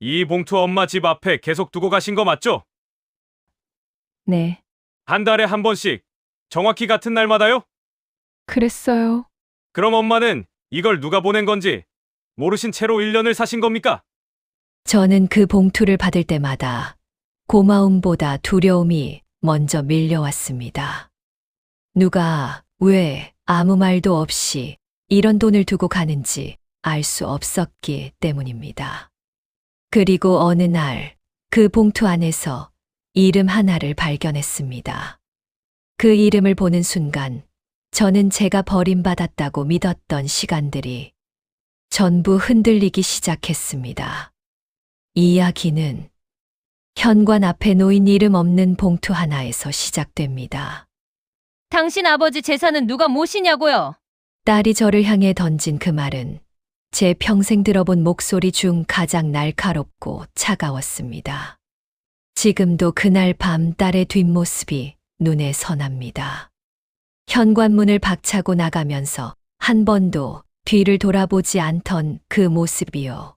이 봉투 엄마 집 앞에 계속 두고 가신 거 맞죠? 네, 한 달에 한 번씩, 정확히 같은 날마다요? 그랬어요. 그럼 엄마는 이걸 누가 보낸 건지 모르신 채로 1년을 사신 겁니까? 저는 그 봉투를 받을 때마다 고마움보다 두려움이 먼저 밀려왔습니다. 누가 왜 아무 말도 없이 이런 돈을 두고 가는지 알 수 없었기 때문입니다. 그리고 어느 날 그 봉투 안에서 이름 하나를 발견했습니다. 그 이름을 보는 순간 저는 제가 버림받았다고 믿었던 시간들이 전부 흔들리기 시작했습니다. 이 이야기는 현관 앞에 놓인 이름 없는 봉투 하나에서 시작됩니다. 당신 아버지 재산은 누가 모시냐고요? 딸이 저를 향해 던진 그 말은 제 평생 들어본 목소리 중 가장 날카롭고 차가웠습니다. 지금도 그날 밤 딸의 뒷모습이 눈에 선합니다. 현관문을 박차고 나가면서 한 번도 뒤를 돌아보지 않던 그 모습이요.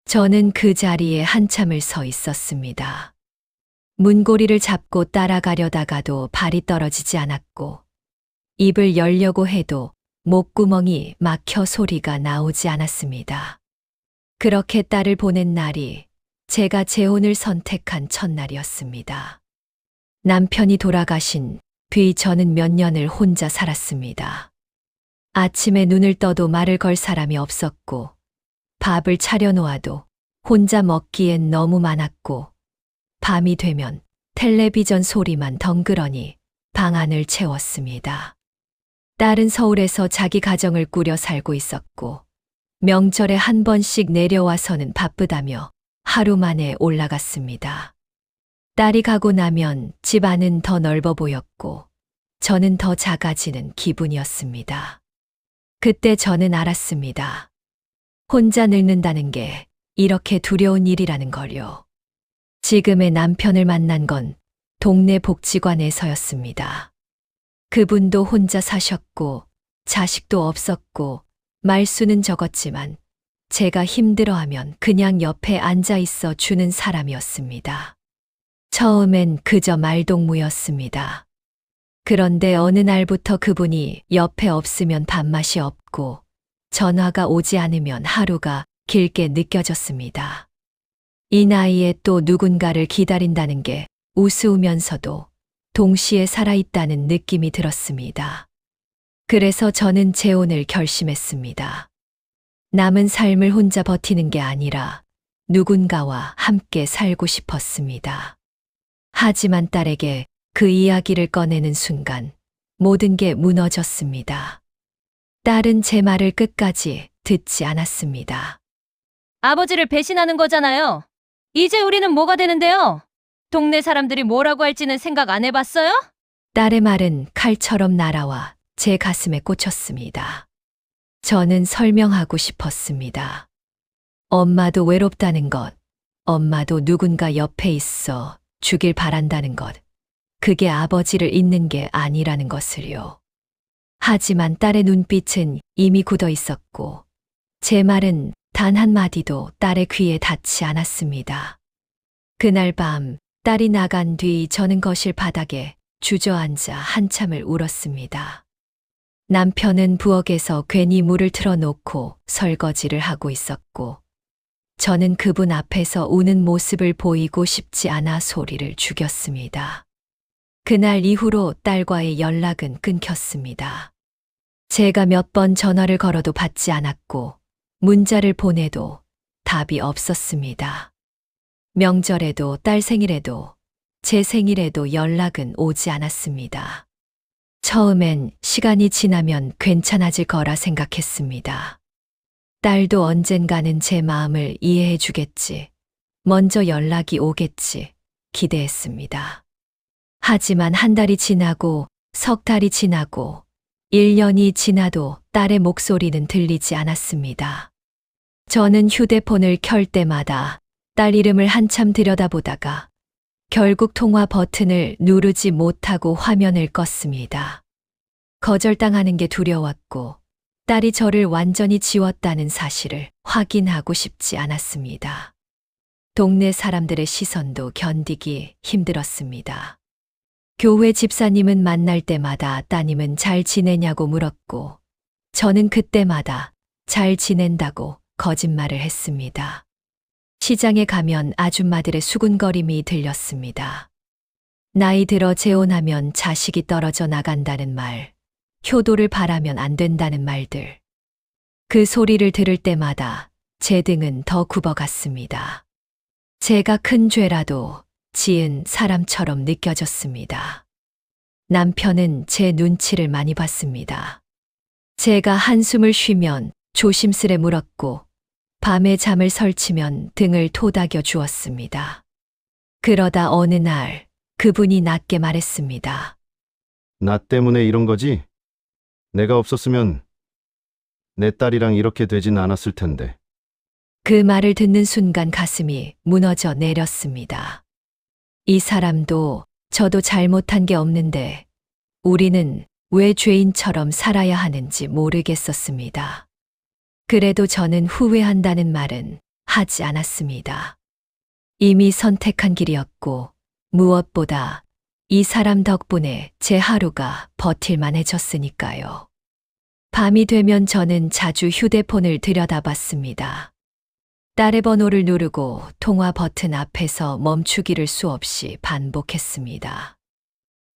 저는 그 자리에 한참을 서 있었습니다. 문고리를 잡고 따라가려다가도 발이 떨어지지 않았고, 입을 열려고 해도 목구멍이 막혀 소리가 나오지 않았습니다. 그렇게 딸을 보낸 날이 제가 재혼을 선택한 첫날이었습니다. 남편이 돌아가신 뒤 저는 몇 년을 혼자 살았습니다. 아침에 눈을 떠도 말을 걸 사람이 없었고, 밥을 차려놓아도 혼자 먹기엔 너무 많았고, 밤이 되면 텔레비전 소리만 덩그러니 방 안을 채웠습니다. 딸은 서울에서 자기 가정을 꾸려 살고 있었고, 명절에 한 번씩 내려와서는 바쁘다며 하루 만에 올라갔습니다. 딸이 가고 나면 집 안은 더 넓어 보였고, 저는 더 작아지는 기분이었습니다. 그때 저는 알았습니다. 혼자 늙는다는 게 이렇게 두려운 일이라는 걸요. 지금의 남편을 만난 건 동네 복지관에서였습니다. 그분도 혼자 사셨고 자식도 없었고 말수는 적었지만 제가 힘들어하면 그냥 옆에 앉아 있어 주는 사람이었습니다. 처음엔 그저 말동무였습니다. 그런데 어느 날부터 그분이 옆에 없으면 밥맛이 없고 전화가 오지 않으면 하루가 길게 느껴졌습니다. 이 나이에 또 누군가를 기다린다는 게 우스우면서도 동시에 살아있다는 느낌이 들었습니다. 그래서 저는 재혼을 결심했습니다. 남은 삶을 혼자 버티는 게 아니라 누군가와 함께 살고 싶었습니다. 하지만 딸에게 그 이야기를 꺼내는 순간 모든 게 무너졌습니다. 딸은 제 말을 끝까지 듣지 않았습니다. 아버지를 배신하는 거잖아요. 이제 우리는 뭐가 되는데요? 동네 사람들이 뭐라고 할지는 생각 안 해봤어요? 딸의 말은 칼처럼 날아와 제 가슴에 꽂혔습니다. 저는 설명하고 싶었습니다. 엄마도 외롭다는 것, 엄마도 누군가 옆에 있어 주길 바란다는 것, 그게 아버지를 잊는 게 아니라는 것을요. 하지만 딸의 눈빛은 이미 굳어 있었고, 제 말은 단 한마디도 딸의 귀에 닿지 않았습니다. 그날 밤 딸이 나간 뒤 저는 거실 바닥에 주저앉아 한참을 울었습니다. 남편은 부엌에서 괜히 물을 틀어놓고 설거지를 하고 있었고, 저는 그분 앞에서 우는 모습을 보이고 싶지 않아 소리를 죽였습니다. 그날 이후로 딸과의 연락은 끊겼습니다. 제가 몇 번 전화를 걸어도 받지 않았고, 문자를 보내도 답이 없었습니다. 명절에도 딸 생일에도 제 생일에도 연락은 오지 않았습니다. 처음엔 시간이 지나면 괜찮아질 거라 생각했습니다. 딸도 언젠가는 제 마음을 이해해 주겠지, 먼저 연락이 오겠지 기대했습니다. 하지만 한 달이 지나고 석 달이 지나고 1년이 지나도 딸의 목소리는 들리지 않았습니다. 저는 휴대폰을 켤 때마다 딸 이름을 한참 들여다보다가 결국 통화 버튼을 누르지 못하고 화면을 껐습니다. 거절당하는 게 두려웠고 딸이 저를 완전히 지웠다는 사실을 확인하고 싶지 않았습니다. 동네 사람들의 시선도 견디기 힘들었습니다. 교회 집사님은 만날 때마다 따님은 잘 지내냐고 물었고, 저는 그때마다 잘 지낸다고 거짓말을 했습니다. 시장에 가면 아줌마들의 수군거림이 들렸습니다. 나이 들어 재혼하면 자식이 떨어져 나간다는 말, 효도를 바라면 안 된다는 말들. 그 소리를 들을 때마다 제 등은 더 굽어갔습니다. 제가 큰 죄라도 지은 사람처럼 느껴졌습니다. 남편은 제 눈치를 많이 봤습니다. 제가 한숨을 쉬면 조심스레 물었고, 밤에 잠을 설치면 등을 토닥여 주었습니다. 그러다 어느 날 그분이 낮게 말했습니다. 나 때문에 이런 거지? 내가 없었으면 내 딸이랑 이렇게 되진 않았을 텐데. 그 말을 듣는 순간 가슴이 무너져 내렸습니다. 이 사람도 저도 잘못한 게 없는데 우리는 왜 죄인처럼 살아야 하는지 모르겠었습니다. 그래도 저는 후회한다는 말은 하지 않았습니다. 이미 선택한 길이었고 무엇보다 이 사람 덕분에 제 하루가 버틸만해졌으니까요. 밤이 되면 저는 자주 휴대폰을 들여다봤습니다. 딸의 번호를 누르고 통화 버튼 앞에서 멈추기를 수없이 반복했습니다.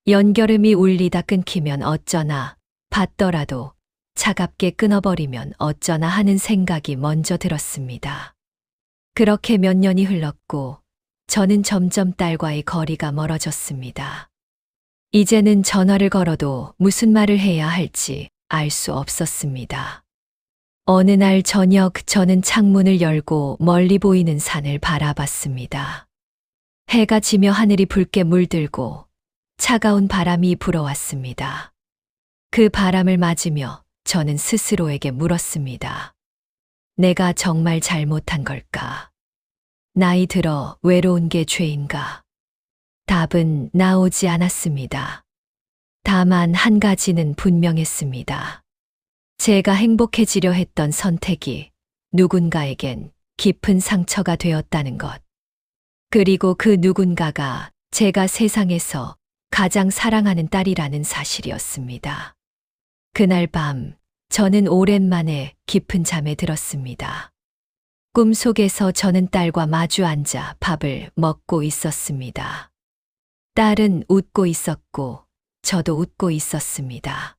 연결음이 울리다 끊기면 어쩌나, 받더라도 차갑게 끊어버리면 어쩌나 하는 생각이 먼저 들었습니다. 그렇게 몇 년이 흘렀고 저는 점점 딸과의 거리가 멀어졌습니다. 이제는 전화를 걸어도 무슨 말을 해야 할지 알 수 없었습니다. 어느 날 저녁 저는 창문을 열고 멀리 보이는 산을 바라봤습니다. 해가 지며 하늘이 붉게 물들고 차가운 바람이 불어왔습니다. 그 바람을 맞으며 저는 스스로에게 물었습니다. 내가 정말 잘못한 걸까? 나이 들어 외로운 게 죄인가? 답은 나오지 않았습니다. 다만 한 가지는 분명했습니다. 제가 행복해지려 했던 선택이 누군가에겐 깊은 상처가 되었다는 것. 그리고 그 누군가가 제가 세상에서 가장 사랑하는 딸이라는 사실이었습니다. 그날 밤 저는 오랜만에 깊은 잠에 들었습니다. 꿈속에서 저는 딸과 마주 앉아 밥을 먹고 있었습니다. 딸은 웃고 있었고 저도 웃고 있었습니다.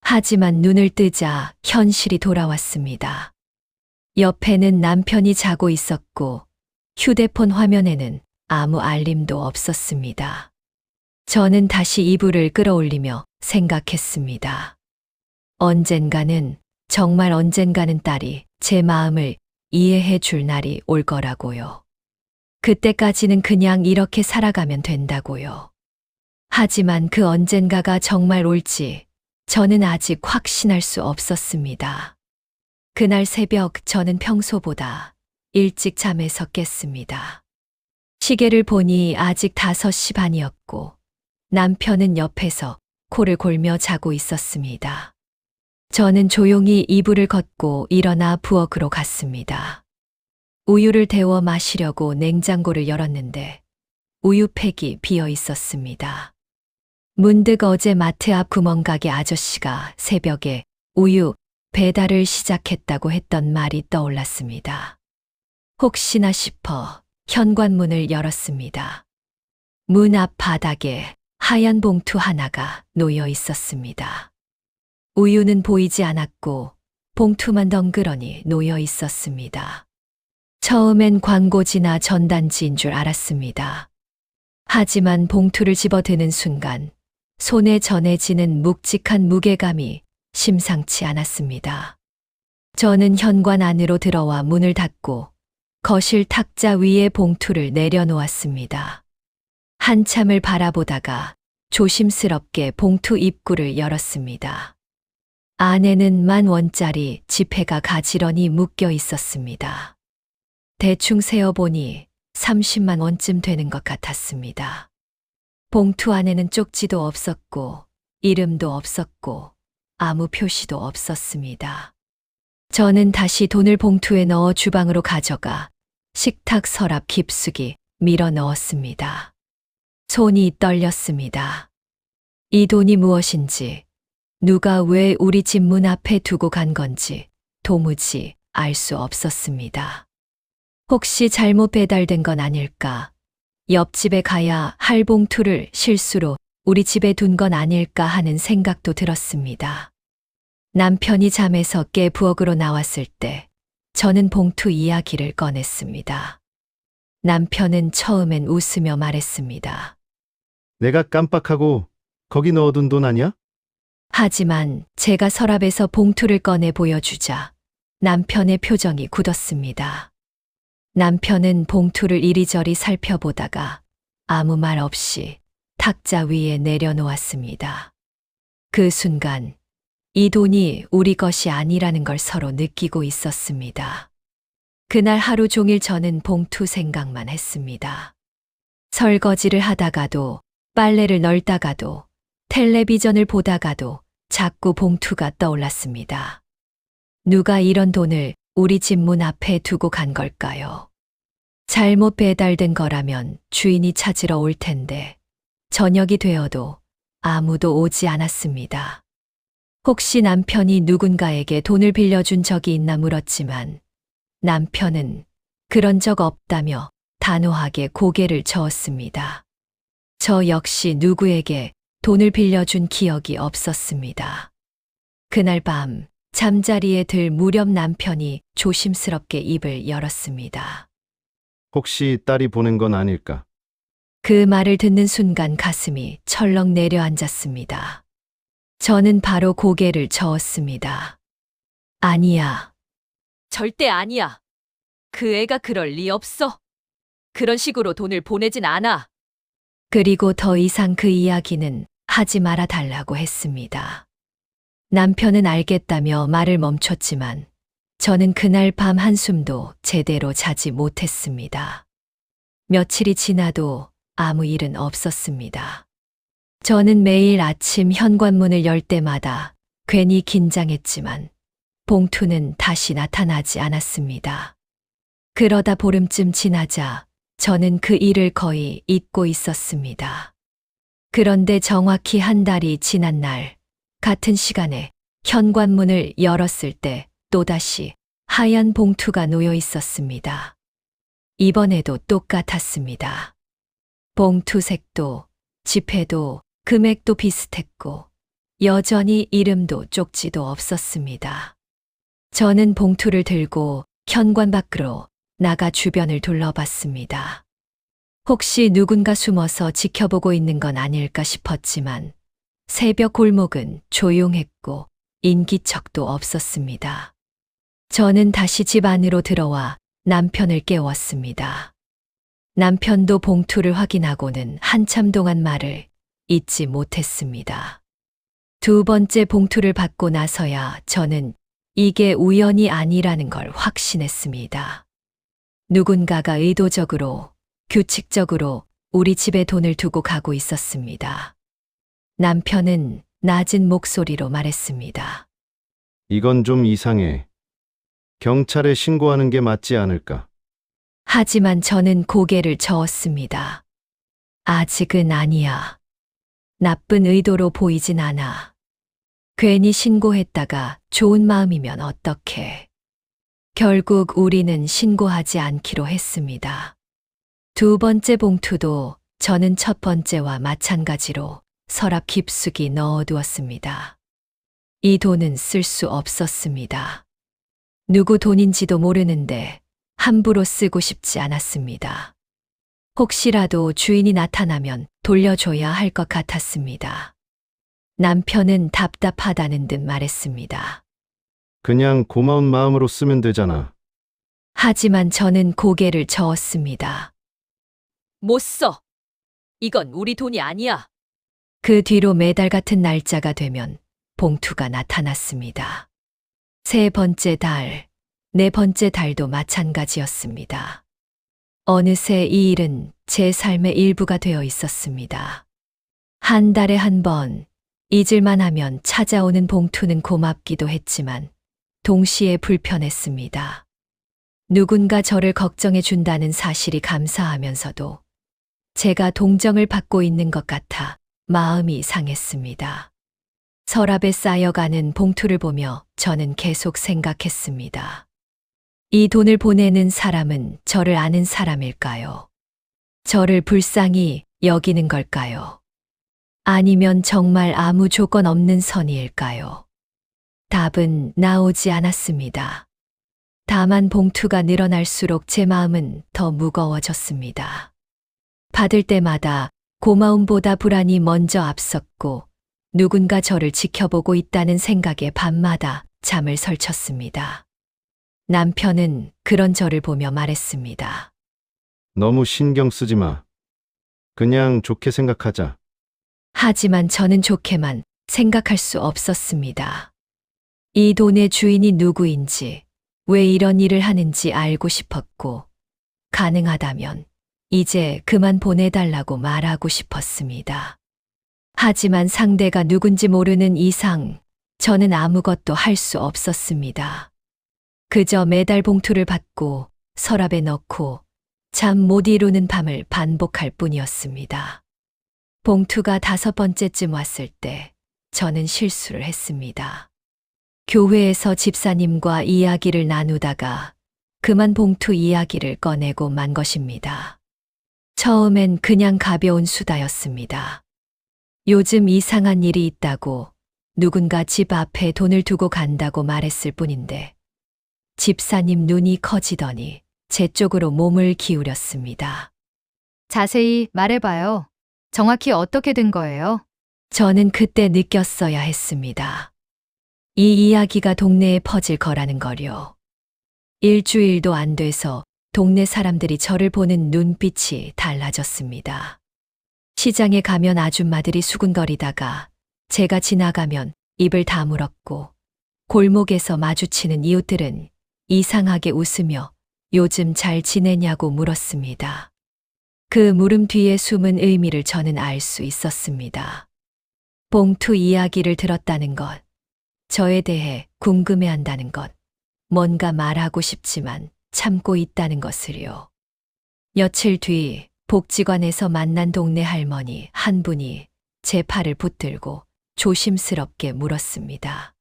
하지만 눈을 뜨자 현실이 돌아왔습니다. 옆에는 남편이 자고 있었고 휴대폰 화면에는 아무 알림도 없었습니다. 저는 다시 이불을 끌어올리며 생각했습니다. 언젠가는, 정말 언젠가는 딸이 제 마음을 이해해 줄 날이 올 거라고요. 그때까지는 그냥 이렇게 살아가면 된다고요. 하지만 그 언젠가가 정말 올지 저는 아직 확신할 수 없었습니다. 그날 새벽 저는 평소보다 일찍 잠에서 깼습니다. 시계를 보니 아직 5시 반이었고 남편은 옆에서 코를 골며 자고 있었습니다. 저는 조용히 이불을 걷고 일어나 부엌으로 갔습니다. 우유를 데워 마시려고 냉장고를 열었는데 우유팩이 비어 있었습니다. 문득 어제 마트 앞 구멍가게 아저씨가 새벽에 우유 배달을 시작했다고 했던 말이 떠올랐습니다. 혹시나 싶어 현관문을 열었습니다. 문 앞 바닥에 하얀 봉투 하나가 놓여 있었습니다. 우유는 보이지 않았고 봉투만 덩그러니 놓여 있었습니다. 처음엔 광고지나 전단지인 줄 알았습니다. 하지만 봉투를 집어드는 순간 손에 전해지는 묵직한 무게감이 심상치 않았습니다. 저는 현관 안으로 들어와 문을 닫고 거실 탁자 위에 봉투를 내려놓았습니다. 한참을 바라보다가 조심스럽게 봉투 입구를 열었습니다. 안에는 10,000원짜리 지폐가 가지런히 묶여 있었습니다. 대충 세어보니 30만 원쯤 되는 것 같았습니다. 봉투 안에는 쪽지도 없었고 이름도 없었고 아무 표시도 없었습니다. 저는 다시 돈을 봉투에 넣어 주방으로 가져가 식탁 서랍 깊숙이 밀어 넣었습니다. 손이 떨렸습니다. 이 돈이 무엇인지, 누가 왜 우리 집 문 앞에 두고 간 건지 도무지 알 수 없었습니다. 혹시 잘못 배달된 건 아닐까? 옆집에 가야 할 봉투를 실수로 우리 집에 둔 건 아닐까 하는 생각도 들었습니다. 남편이 잠에서 깨 부엌으로 나왔을 때 저는 봉투 이야기를 꺼냈습니다. 남편은 처음엔 웃으며 말했습니다. 내가 깜빡하고 거기 넣어둔 돈 아니야? 하지만 제가 서랍에서 봉투를 꺼내 보여주자 남편의 표정이 굳었습니다. 남편은 봉투를 이리저리 살펴보다가 아무 말 없이 탁자 위에 내려놓았습니다. 그 순간 이 돈이 우리 것이 아니라는 걸 서로 느끼고 있었습니다. 그날 하루 종일 저는 봉투 생각만 했습니다. 설거지를 하다가도, 빨래를 널다가도, 텔레비전을 보다가도 자꾸 봉투가 떠올랐습니다. 누가 이런 돈을 우리 집 문 앞에 두고 간 걸까요? 잘못 배달된 거라면 주인이 찾으러 올 텐데 저녁이 되어도 아무도 오지 않았습니다. 혹시 남편이 누군가에게 돈을 빌려준 적이 있나 물었지만 남편은 그런 적 없다며 단호하게 고개를 저었습니다. 저 역시 누구에게 돈을 빌려준 기억이 없었습니다. 그날 밤 잠자리에 들 무렵 남편이 조심스럽게 입을 열었습니다. 혹시 딸이 보낸 건 아닐까? 그 말을 듣는 순간 가슴이 철렁 내려앉았습니다. 저는 바로 고개를 저었습니다. 아니야. 절대 아니야. 그 애가 그럴 리 없어. 그런 식으로 돈을 보내진 않아. 그리고 더 이상 그 이야기는 하지 말아 달라고 했습니다. 남편은 알겠다며 말을 멈췄지만 저는 그날 밤 한숨도 제대로 자지 못했습니다. 며칠이 지나도 아무 일은 없었습니다. 저는 매일 아침 현관문을 열 때마다 괜히 긴장했지만 봉투는 다시 나타나지 않았습니다. 그러다 보름쯤 지나자 저는 그 일을 거의 잊고 있었습니다. 그런데 정확히 한 달이 지난 날, 같은 시간에 현관문을 열었을 때 또다시 하얀 봉투가 놓여 있었습니다. 이번에도 똑같았습니다. 봉투 색도, 지폐도, 금액도 비슷했고, 여전히 이름도 쪽지도 없었습니다. 저는 봉투를 들고 현관 밖으로 나가 주변을 둘러봤습니다. 혹시 누군가 숨어서 지켜보고 있는 건 아닐까 싶었지만 새벽 골목은 조용했고 인기척도 없었습니다. 저는 다시 집 안으로 들어와 남편을 깨웠습니다. 남편도 봉투를 확인하고는 한참 동안 말을 잊지 못했습니다. 두 번째 봉투를 받고 나서야 저는 이게 우연이 아니라는 걸 확신했습니다. 누군가가 의도적으로, 규칙적으로 우리 집에 돈을 두고 가고 있었습니다. 남편은 낮은 목소리로 말했습니다. 이건 좀 이상해. 경찰에 신고하는 게 맞지 않을까? 하지만 저는 고개를 저었습니다. 아직은 아니야. 나쁜 의도로 보이진 않아. 괜히 신고했다가 좋은 마음이면 어떡해. 결국 우리는 신고하지 않기로 했습니다. 두 번째 봉투도 저는 첫 번째와 마찬가지로 서랍 깊숙이 넣어두었습니다. 이 돈은 쓸 수 없었습니다. 누구 돈인지도 모르는데 함부로 쓰고 싶지 않았습니다. 혹시라도 주인이 나타나면 돌려줘야 할 것 같았습니다. 남편은 답답하다는 듯 말했습니다. 그냥 고마운 마음으로 쓰면 되잖아. 하지만 저는 고개를 저었습니다. 못 써. 이건 우리 돈이 아니야. 그 뒤로 매달 같은 날짜가 되면 봉투가 나타났습니다. 세 번째 달, 네 번째 달도 마찬가지였습니다. 어느새 이 일은 제 삶의 일부가 되어 있었습니다. 한 달에 한 번, 잊을만 하면 찾아오는 봉투는 고맙기도 했지만 동시에 불편했습니다. 누군가 저를 걱정해 준다는 사실이 감사하면서도 제가 동정을 받고 있는 것 같아 마음이 상했습니다. 서랍에 쌓여가는 봉투를 보며 저는 계속 생각했습니다. 이 돈을 보내는 사람은 저를 아는 사람일까요? 저를 불쌍히 여기는 걸까요? 아니면 정말 아무 조건 없는 선의일까요? 답은 나오지 않았습니다. 다만 봉투가 늘어날수록 제 마음은 더 무거워졌습니다. 받을 때마다 고마움보다 불안이 먼저 앞섰고 누군가 저를 지켜보고 있다는 생각에 밤마다 잠을 설쳤습니다. 남편은 그런 저를 보며 말했습니다. 너무 신경 쓰지 마. 그냥 좋게 생각하자. 하지만 저는 좋게만 생각할 수 없었습니다. 이 돈의 주인이 누구인지, 왜 이런 일을 하는지 알고 싶었고, 가능하다면 이제 그만 보내달라고 말하고 싶었습니다. 하지만 상대가 누군지 모르는 이상 저는 아무것도 할 수 없었습니다. 그저 매달 봉투를 받고 서랍에 넣고 잠 못 이루는 밤을 반복할 뿐이었습니다. 봉투가 5번째쯤 왔을 때 저는 실수를 했습니다. 교회에서 집사님과 이야기를 나누다가 그만 봉투 이야기를 꺼내고 만 것입니다. 처음엔 그냥 가벼운 수다였습니다. 요즘 이상한 일이 있다고 누군가 집 앞에 돈을 두고 간다고 말했을 뿐인데 집사님 눈이 커지더니 제 쪽으로 몸을 기울였습니다. 자세히 말해봐요. 정확히 어떻게 된 거예요? 저는 그때 느꼈어야 했습니다. 이 이야기가 동네에 퍼질 거라는 걸요. 일주일도 안 돼서 동네 사람들이 저를 보는 눈빛이 달라졌습니다. 시장에 가면 아줌마들이 수군거리다가 제가 지나가면 입을 다물었고 골목에서 마주치는 이웃들은 이상하게 웃으며 요즘 잘 지내냐고 물었습니다. 그 물음 뒤에 숨은 의미를 저는 알 수 있었습니다. 봉투 이야기를 들었다는 것, 저에 대해 궁금해한다는 것, 뭔가 말하고 싶지만 참고 있다는 것을요. 며칠 뒤 복지관에서 만난 동네 할머니 한 분이 제 팔을 붙들고 조심스럽게 물었습니다.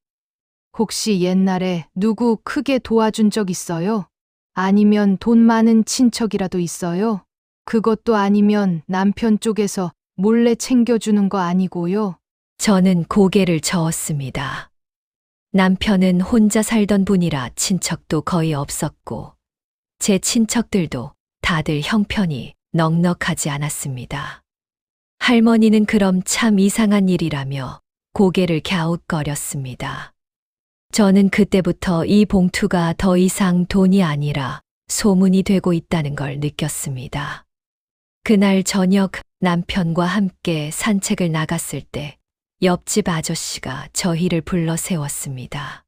혹시 옛날에 누구 크게 도와준 적 있어요? 아니면 돈 많은 친척이라도 있어요? 그것도 아니면 남편 쪽에서 몰래 챙겨주는 거 아니고요? 저는 고개를 저었습니다. 남편은 혼자 살던 분이라 친척도 거의 없었고 제 친척들도 다들 형편이 넉넉하지 않았습니다. 할머니는 그럼 참 이상한 일이라며 고개를 갸웃거렸습니다. 저는 그때부터 이 봉투가 더 이상 돈이 아니라 소문이 되고 있다는 걸 느꼈습니다. 그날 저녁 남편과 함께 산책을 나갔을 때 옆집 아저씨가 저희를 불러 세웠습니다.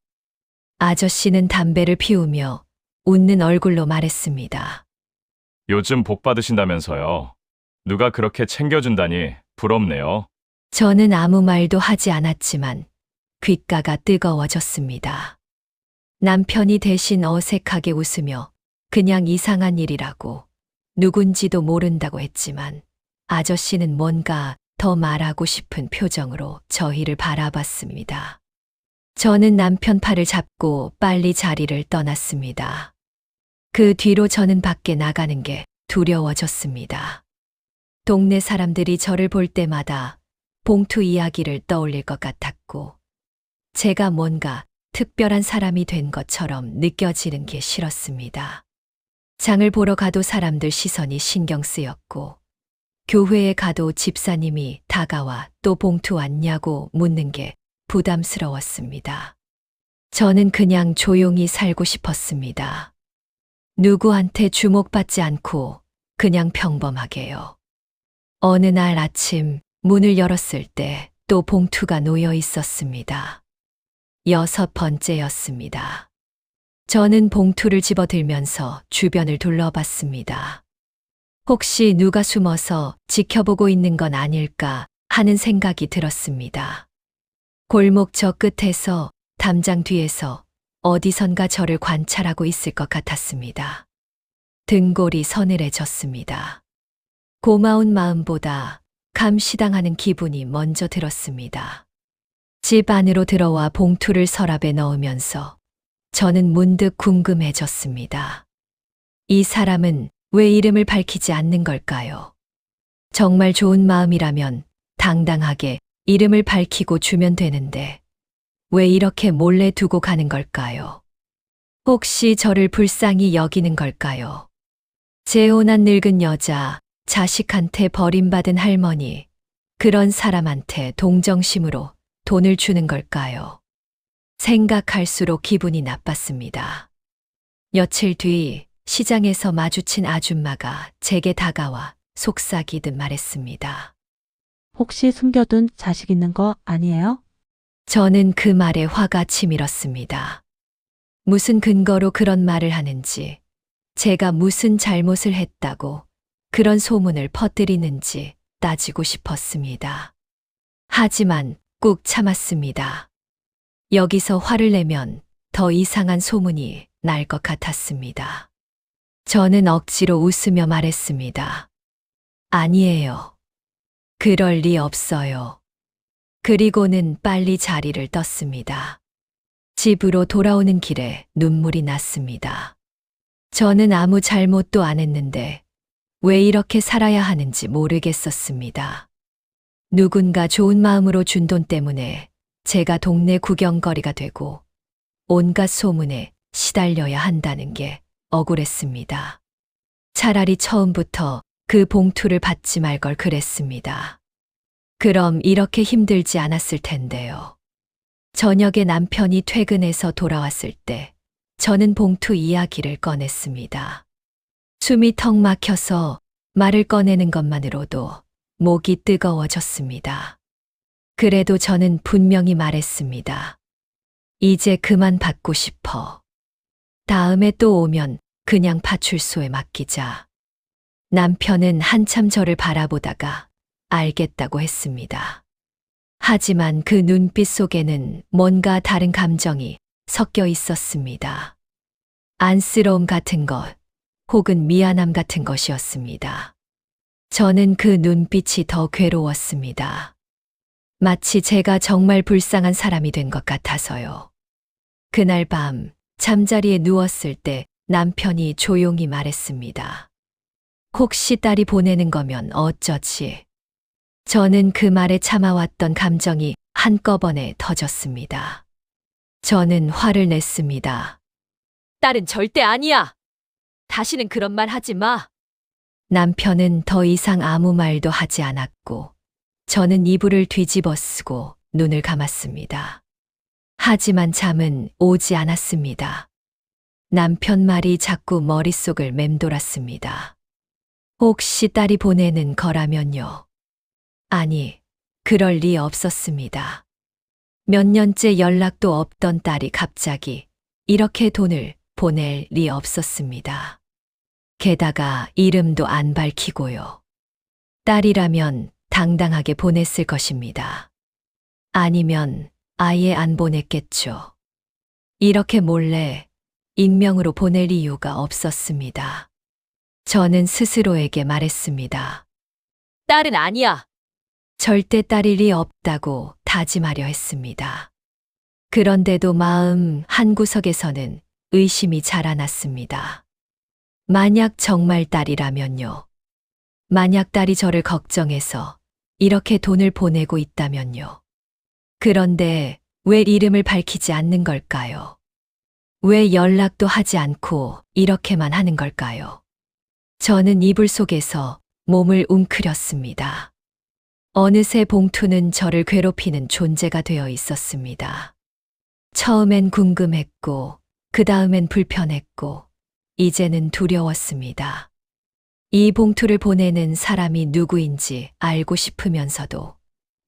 아저씨는 담배를 피우며 웃는 얼굴로 말했습니다. 요즘 복 받으신다면서요. 누가 그렇게 챙겨준다니 부럽네요. 저는 아무 말도 하지 않았지만 귓가가 뜨거워졌습니다. 남편이 대신 어색하게 웃으며 그냥 이상한 일이라고 누군지도 모른다고 했지만 아저씨는 뭔가 더 말하고 싶은 표정으로 저희를 바라봤습니다. 저는 남편 팔을 잡고 빨리 자리를 떠났습니다. 그 뒤로 저는 밖에 나가는 게 두려워졌습니다. 동네 사람들이 저를 볼 때마다 봉투 이야기를 떠올릴 것 같았고 제가 뭔가 특별한 사람이 된 것처럼 느껴지는 게 싫었습니다. 장을 보러 가도 사람들 시선이 신경 쓰였고 교회에 가도 집사님이 다가와 또 봉투 왔냐고 묻는 게 부담스러웠습니다. 저는 그냥 조용히 살고 싶었습니다. 누구한테 주목받지 않고 그냥 평범하게요. 어느 날 아침 문을 열었을 때 또 봉투가 놓여 있었습니다. 6번째였습니다. 저는 봉투를 집어들면서 주변을 둘러봤습니다. 혹시 누가 숨어서 지켜보고 있는 건 아닐까 하는 생각이 들었습니다. 골목 저 끝에서 담장 뒤에서 어디선가 저를 관찰하고 있을 것 같았습니다. 등골이 서늘해졌습니다. 고마운 마음보다 감시당하는 기분이 먼저 들었습니다. 집 안으로 들어와 봉투를 서랍에 넣으면서 저는 문득 궁금해졌습니다. 이 사람은 왜 이름을 밝히지 않는 걸까요? 정말 좋은 마음이라면 당당하게 이름을 밝히고 주면 되는데 왜 이렇게 몰래 두고 가는 걸까요? 혹시 저를 불쌍히 여기는 걸까요? 재혼한 늙은 여자, 자식한테 버림받은 할머니, 그런 사람한테 동정심으로 돈을 주는 걸까요? 생각할수록 기분이 나빴습니다. 며칠 뒤 시장에서 마주친 아줌마가 제게 다가와 속삭이듯 말했습니다. 혹시 숨겨둔 자식 있는 거 아니에요? 저는 그 말에 화가 치밀었습니다. 무슨 근거로 그런 말을 하는지, 제가 무슨 잘못을 했다고 그런 소문을 퍼뜨리는지 따지고 싶었습니다. 하지만 꾹 참았습니다. 여기서 화를 내면 더 이상한 소문이 날 것 같았습니다. 저는 억지로 웃으며 말했습니다. 아니에요. 그럴 리 없어요. 그리고는 빨리 자리를 떴습니다. 집으로 돌아오는 길에 눈물이 났습니다. 저는 아무 잘못도 안 했는데 왜 이렇게 살아야 하는지 모르겠었습니다. 누군가 좋은 마음으로 준 돈 때문에 제가 동네 구경거리가 되고 온갖 소문에 시달려야 한다는 게 억울했습니다. 차라리 처음부터 그 봉투를 받지 말 걸 그랬습니다. 그럼 이렇게 힘들지 않았을 텐데요. 저녁에 남편이 퇴근해서 돌아왔을 때 저는 봉투 이야기를 꺼냈습니다. 숨이 턱 막혀서 말을 꺼내는 것만으로도 목이 뜨거워졌습니다. 그래도 저는 분명히 말했습니다. 이제 그만 받고 싶어. 다음에 또 오면 그냥 파출소에 맡기자. 남편은 한참 저를 바라보다가 알겠다고 했습니다. 하지만 그 눈빛 속에는 뭔가 다른 감정이 섞여 있었습니다. 안쓰러움 같은 것, 혹은 미안함 같은 것이었습니다. 저는 그 눈빛이 더 괴로웠습니다. 마치 제가 정말 불쌍한 사람이 된 것 같아서요. 그날 밤 잠자리에 누웠을 때 남편이 조용히 말했습니다. 혹시 딸이 보내는 거면 어쩌지? 저는 그 말에 참아왔던 감정이 한꺼번에 터졌습니다. 저는 화를 냈습니다. 딸은 절대 아니야! 다시는 그런 말 하지 마! 남편은 더 이상 아무 말도 하지 않았고, 저는 이불을 뒤집어 쓰고 눈을 감았습니다. 하지만 잠은 오지 않았습니다. 남편 말이 자꾸 머릿속을 맴돌았습니다. 혹시 딸이 보내는 거라면요? 아니, 그럴 리 없었습니다. 몇 년째 연락도 없던 딸이 갑자기 이렇게 돈을 보낼 리 없었습니다. 게다가 이름도 안 밝히고요. 딸이라면 당당하게 보냈을 것입니다. 아니면 아예 안 보냈겠죠. 이렇게 몰래 익명으로 보낼 이유가 없었습니다. 저는 스스로에게 말했습니다. 딸은 아니야. 절대 딸일 리 없다고 다짐하려 했습니다. 그런데도 마음 한구석에서는 의심이 자라났습니다. 만약 정말 딸이라면요. 만약 딸이 저를 걱정해서 이렇게 돈을 보내고 있다면요. 그런데 왜 이름을 밝히지 않는 걸까요? 왜 연락도 하지 않고 이렇게만 하는 걸까요? 저는 이불 속에서 몸을 웅크렸습니다. 어느새 봉투는 저를 괴롭히는 존재가 되어 있었습니다. 처음엔 궁금했고, 그 다음엔 불편했고, 이제는 두려웠습니다. 이 봉투를 보내는 사람이 누구인지 알고 싶으면서도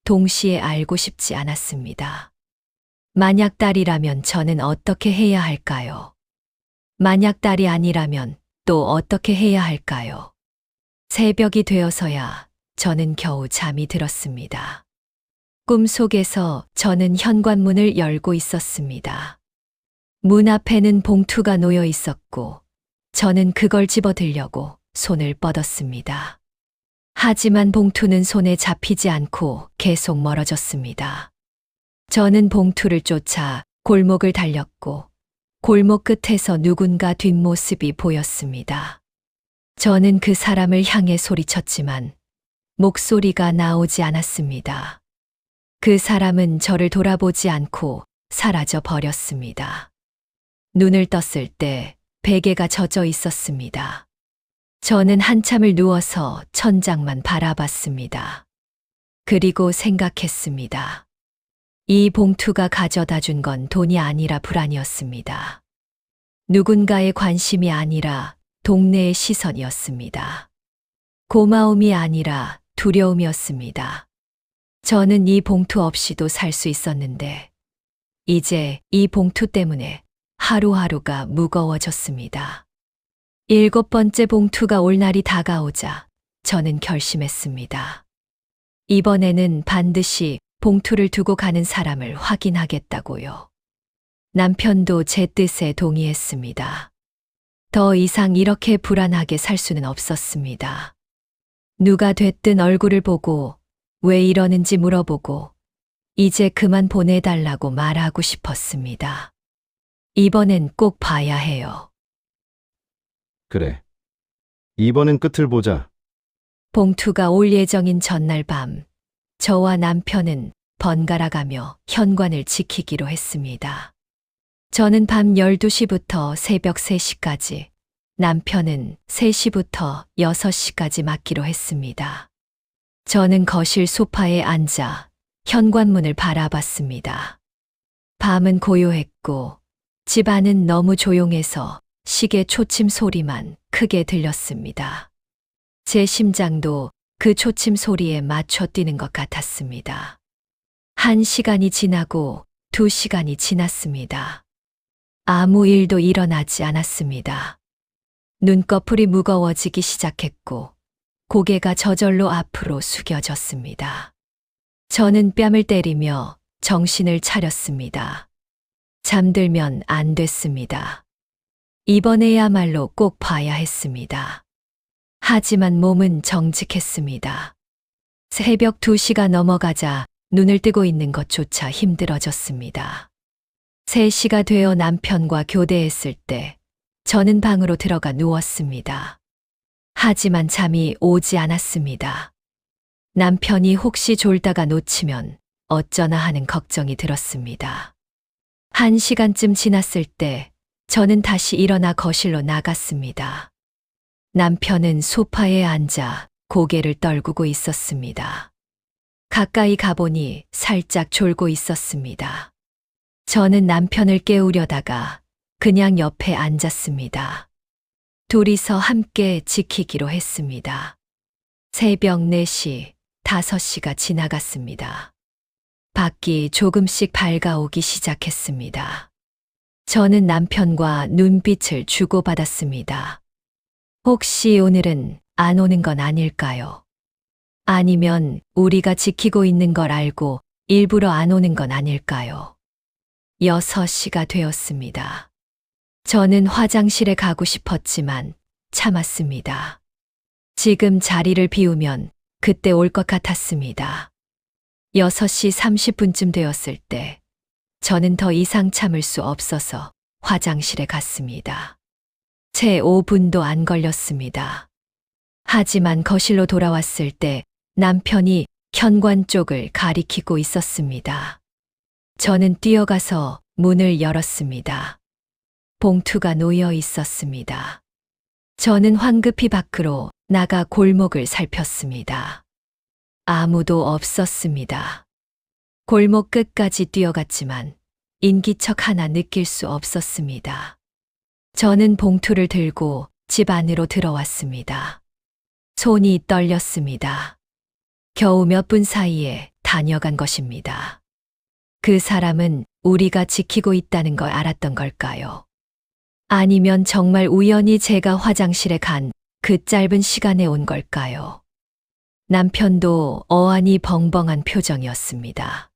동시에 알고 싶지 않았습니다. 만약 딸이라면 저는 어떻게 해야 할까요? 만약 딸이 아니라면 또 어떻게 해야 할까요? 새벽이 되어서야 저는 겨우 잠이 들었습니다. 꿈속에서 저는 현관문을 열고 있었습니다. 문 앞에는 봉투가 놓여 있었고 저는 그걸 집어 들려고 손을 뻗었습니다. 하지만 봉투는 손에 잡히지 않고 계속 멀어졌습니다. 저는 봉투를 쫓아 골목을 달렸고 골목 끝에서 누군가 뒷모습이 보였습니다. 저는 그 사람을 향해 소리쳤지만 목소리가 나오지 않았습니다. 그 사람은 저를 돌아보지 않고 사라져 버렸습니다. 눈을 떴을 때 베개가 젖어 있었습니다. 저는 한참을 누워서 천장만 바라봤습니다. 그리고 생각했습니다. 이 봉투가 가져다 준 건 돈이 아니라 불안이었습니다. 누군가의 관심이 아니라 동네의 시선이었습니다. 고마움이 아니라 두려움이었습니다. 저는 이 봉투 없이도 살 수 있었는데, 이제 이 봉투 때문에 하루하루가 무거워졌습니다. 7번째 봉투가 올 날이 다가오자 저는 결심했습니다. 이번에는 반드시 봉투를 두고 가는 사람을 확인하겠다고요. 남편도 제 뜻에 동의했습니다. 더 이상 이렇게 불안하게 살 수는 없었습니다. 누가 됐든 얼굴을 보고 왜 이러는지 물어보고 이제 그만 보내달라고 말하고 싶었습니다. 이번엔 꼭 봐야 해요. 그래. 이번엔 끝을 보자. 봉투가 올 예정인 전날 밤, 저와 남편은 번갈아가며 현관을 지키기로 했습니다. 저는 밤 12시부터 새벽 3시까지, 남편은 3시부터 6시까지 맡기로 했습니다. 저는 거실 소파에 앉아 현관문을 바라봤습니다. 밤은 고요했고 집 안은 너무 조용해서 시계 초침 소리만 크게 들렸습니다. 제 심장도 그 초침 소리에 맞춰 뛰는 것 같았습니다. 1시간이 지나고 2시간이 지났습니다. 아무 일도 일어나지 않았습니다. 눈꺼풀이 무거워지기 시작했고 고개가 저절로 앞으로 숙여졌습니다. 저는 뺨을 때리며 정신을 차렸습니다. 잠들면 안 됐습니다. 이번에야말로 꼭 봐야 했습니다. 하지만 몸은 정직했습니다. 새벽 2시가 넘어가자 눈을 뜨고 있는 것조차 힘들어졌습니다. 3시가 되어 남편과 교대했을 때 저는 방으로 들어가 누웠습니다. 하지만 잠이 오지 않았습니다. 남편이 혹시 졸다가 놓치면 어쩌나 하는 걱정이 들었습니다. 1시간쯤 지났을 때 저는 다시 일어나 거실로 나갔습니다. 남편은 소파에 앉아 고개를 떨구고 있었습니다. 가까이 가보니 살짝 졸고 있었습니다. 저는 남편을 깨우려다가 그냥 옆에 앉았습니다. 둘이서 함께 지키기로 했습니다. 새벽 4시, 5시가 지나갔습니다. 밖이 조금씩 밝아오기 시작했습니다. 저는 남편과 눈빛을 주고받았습니다. 혹시 오늘은 안 오는 건 아닐까요? 아니면 우리가 지키고 있는 걸 알고 일부러 안 오는 건 아닐까요? 6시가 되었습니다. 저는 화장실에 가고 싶었지만 참았습니다. 지금 자리를 비우면 그때 올 것 같았습니다. 6시 30분쯤 되었을 때 저는 더 이상 참을 수 없어서 화장실에 갔습니다. 채 5분도 안 걸렸습니다. 하지만 거실로 돌아왔을 때 남편이 현관 쪽을 가리키고 있었습니다. 저는 뛰어가서 문을 열었습니다. 봉투가 놓여 있었습니다. 저는 황급히 밖으로 나가 골목을 살폈습니다. 아무도 없었습니다. 골목 끝까지 뛰어갔지만 인기척 하나 느낄 수 없었습니다. 저는 봉투를 들고 집 안으로 들어왔습니다. 손이 떨렸습니다. 겨우 몇 분 사이에 다녀간 것입니다. 그 사람은 우리가 지키고 있다는 걸 알았던 걸까요? 아니면 정말 우연히 제가 화장실에 간 그 짧은 시간에 온 걸까요? 남편도 어안이 벙벙한 표정이었습니다.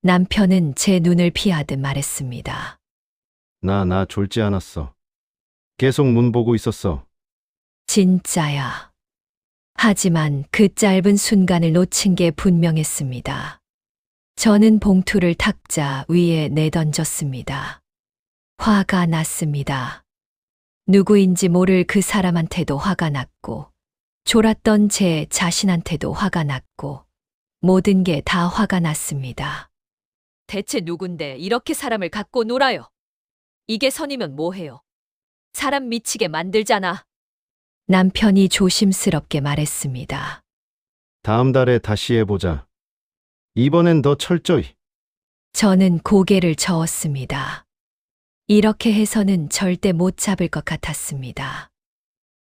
남편은 제 눈을 피하듯 말했습니다. 나 졸지 않았어. 계속 문 보고 있었어. 진짜야. 하지만 그 짧은 순간을 놓친 게 분명했습니다. 저는 봉투를 탁자 위에 내던졌습니다. 화가 났습니다. 누구인지 모를 그 사람한테도 화가 났고, 졸았던 제 자신한테도 화가 났고, 모든 게 다 화가 났습니다. 대체 누군데 이렇게 사람을 갖고 놀아요? 이게 선이면 뭐해요? 사람 미치게 만들잖아. 남편이 조심스럽게 말했습니다. 다음 달에 다시 해보자. 이번엔 더 철저히. 저는 고개를 저었습니다. 이렇게 해서는 절대 못 잡을 것 같았습니다.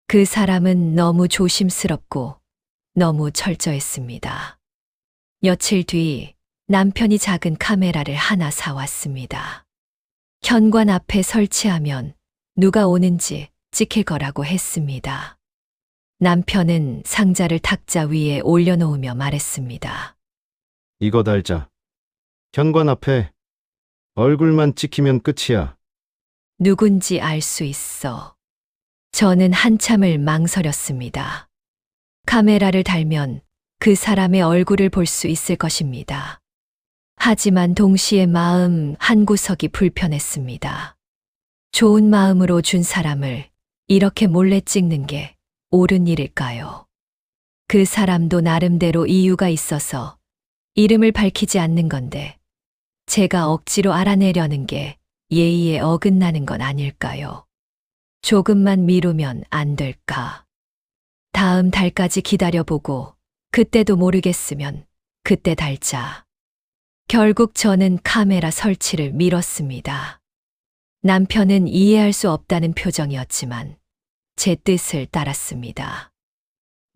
그 사람은 너무 조심스럽고 너무 철저했습니다. 며칠 뒤 남편이 작은 카메라를 하나 사왔습니다. 현관 앞에 설치하면 누가 오는지 찍힐 거라고 했습니다. 남편은 상자를 탁자 위에 올려놓으며 말했습니다. 이거 달자. 현관 앞에 얼굴만 찍히면 끝이야. 누군지 알 수 있어. 저는 한참을 망설였습니다. 카메라를 달면 그 사람의 얼굴을 볼 수 있을 것입니다. 하지만 동시에 마음 한구석이 불편했습니다. 좋은 마음으로 준 사람을 이렇게 몰래 찍는 게 옳은 일일까요? 그 사람도 나름대로 이유가 있어서 이름을 밝히지 않는 건데 제가 억지로 알아내려는 게 예의에 어긋나는 건 아닐까요? 조금만 미루면 안 될까? 다음 달까지 기다려보고 그때도 모르겠으면 그때 달자. 결국 저는 카메라 설치를 미뤘습니다. 남편은 이해할 수 없다는 표정이었지만 제 뜻을 따랐습니다.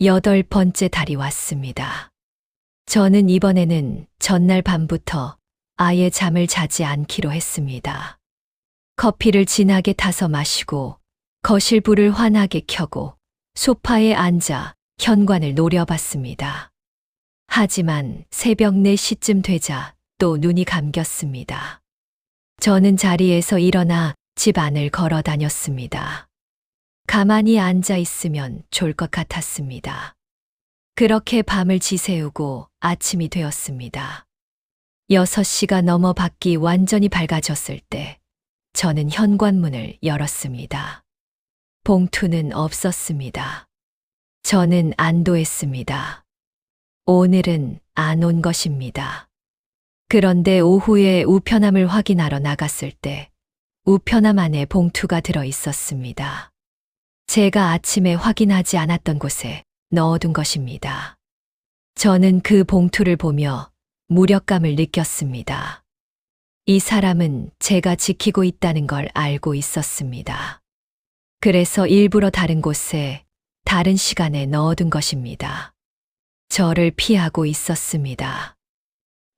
8번째 달이 왔습니다. 저는 이번에는 전날 밤부터 아예 잠을 자지 않기로 했습니다. 커피를 진하게 타서 마시고 거실 불을 환하게 켜고 소파에 앉아 현관을 노려봤습니다. 하지만 새벽 4시쯤 되자 또 눈이 감겼습니다. 저는 자리에서 일어나 집 안을 걸어 다녔습니다. 가만히 앉아 있으면 좋을 것 같았습니다. 그렇게 밤을 지새우고 아침이 되었습니다. 6시가 넘어 밖이 완전히 밝아졌을 때 저는 현관문을 열었습니다. 봉투는 없었습니다. 저는 안도했습니다. 오늘은 안 온 것입니다. 그런데 오후에 우편함을 확인하러 나갔을 때 우편함 안에 봉투가 들어 있었습니다. 제가 아침에 확인하지 않았던 곳에 넣어둔 것입니다. 저는 그 봉투를 보며 무력감을 느꼈습니다. 이 사람은 제가 지키고 있다는 걸 알고 있었습니다. 그래서 일부러 다른 곳에, 다른 시간에 넣어둔 것입니다. 저를 피하고 있었습니다.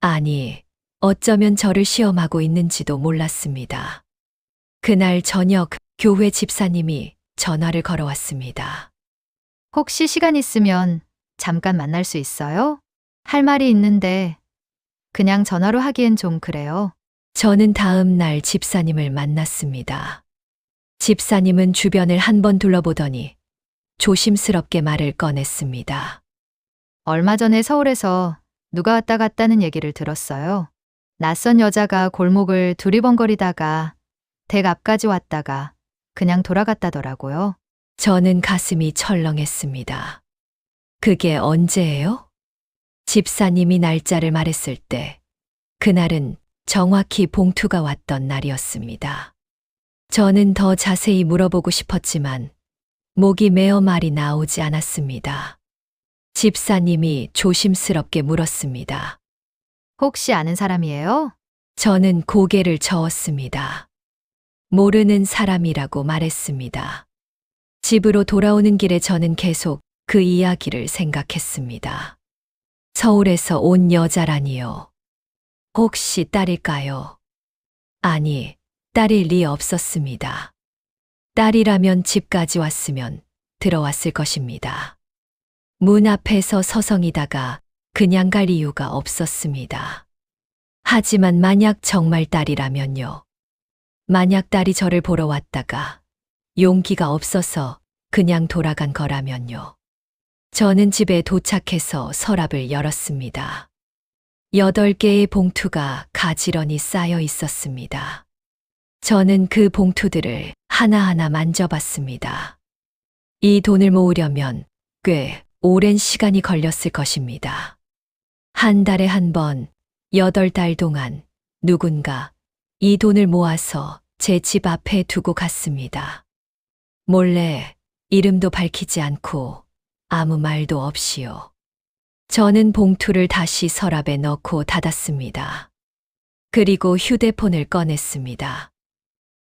아니, 어쩌면 저를 시험하고 있는지도 몰랐습니다. 그날 저녁 교회 집사님이 전화를 걸어왔습니다. 혹시 시간 있으면 잠깐 만날 수 있어요? 할 말이 있는데 그냥 전화로 하기엔 좀 그래요. 저는 다음 날 집사님을 만났습니다. 집사님은 주변을 한번 둘러보더니 조심스럽게 말을 꺼냈습니다. 얼마 전에 서울에서 누가 왔다 갔다는 얘기를 들었어요. 낯선 여자가 골목을 두리번거리다가 댁 앞까지 왔다가 그냥 돌아갔다더라고요. 저는 가슴이 철렁했습니다. 그게 언제예요? 집사님이 날짜를 말했을 때 그날은 정확히 봉투가 왔던 날이었습니다. 저는 더 자세히 물어보고 싶었지만 목이 메어 말이 나오지 않았습니다. 집사님이 조심스럽게 물었습니다. 혹시 아는 사람이에요? 저는 고개를 저었습니다. 모르는 사람이라고 말했습니다. 집으로 돌아오는 길에 저는 계속 그 이야기를 생각했습니다. 서울에서 온 여자라니요. 혹시 딸일까요? 아니, 딸일 리 없었습니다. 딸이라면 집까지 왔으면 들어왔을 것입니다. 문 앞에서 서성이다가 그냥 갈 이유가 없었습니다. 하지만 만약 정말 딸이라면요. 만약 딸이 저를 보러 왔다가 용기가 없어서 그냥 돌아간 거라면요. 저는 집에 도착해서 서랍을 열었습니다. 8개의 봉투가 가지런히 쌓여 있었습니다. 저는 그 봉투들을 하나하나 만져봤습니다. 이 돈을 모으려면 꽤 오랜 시간이 걸렸을 것입니다. 한 달에 한 번, 8달 동안 누군가 이 돈을 모아서 제 집 앞에 두고 갔습니다. 몰래 이름도 밝히지 않고 아무 말도 없이요. 저는 봉투를 다시 서랍에 넣고 닫았습니다. 그리고 휴대폰을 꺼냈습니다.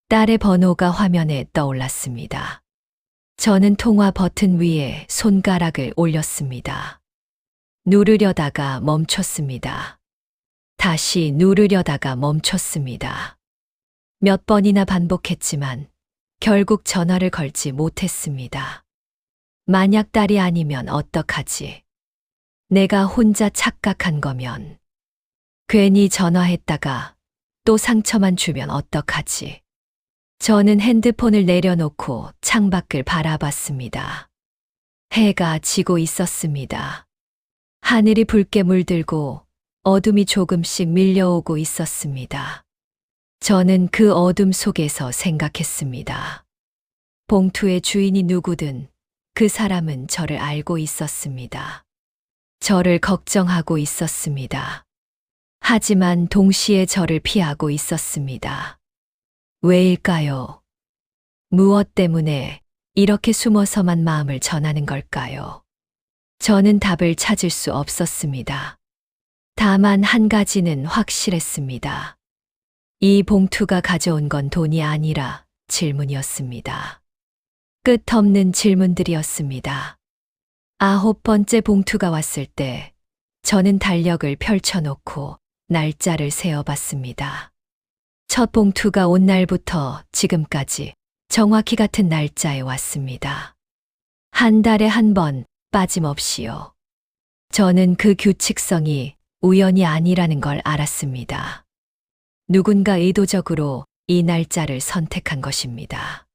딸의 번호가 화면에 떠올랐습니다. 저는 통화 버튼 위에 손가락을 올렸습니다. 누르려다가 멈췄습니다. 다시 누르려다가 멈췄습니다. 몇 번이나 반복했지만 결국 전화를 걸지 못했습니다. 만약 딸이 아니면 어떡하지? 내가 혼자 착각한 거면, 괜히 전화했다가 또 상처만 주면 어떡하지? 저는 핸드폰을 내려놓고 창밖을 바라봤습니다. 해가 지고 있었습니다. 하늘이 붉게 물들고 어둠이 조금씩 밀려오고 있었습니다. 저는 그 어둠 속에서 생각했습니다. 봉투의 주인이 누구든 그 사람은 저를 알고 있었습니다. 저를 걱정하고 있었습니다. 하지만 동시에 저를 피하고 있었습니다. 왜일까요? 무엇 때문에 이렇게 숨어서만 마음을 전하는 걸까요? 저는 답을 찾을 수 없었습니다. 다만 한 가지는 확실했습니다. 이 봉투가 가져온 건 돈이 아니라 질문이었습니다. 끝없는 질문들이었습니다. 9번째 봉투가 왔을 때 저는 달력을 펼쳐놓고 날짜를 세어봤습니다. 첫 봉투가 온 날부터 지금까지 정확히 같은 날짜에 왔습니다. 한 달에 한 번 빠짐없이요. 저는 그 규칙성이 우연이 아니라는 걸 알았습니다. 누군가 의도적으로 이 날짜를 선택한 것입니다.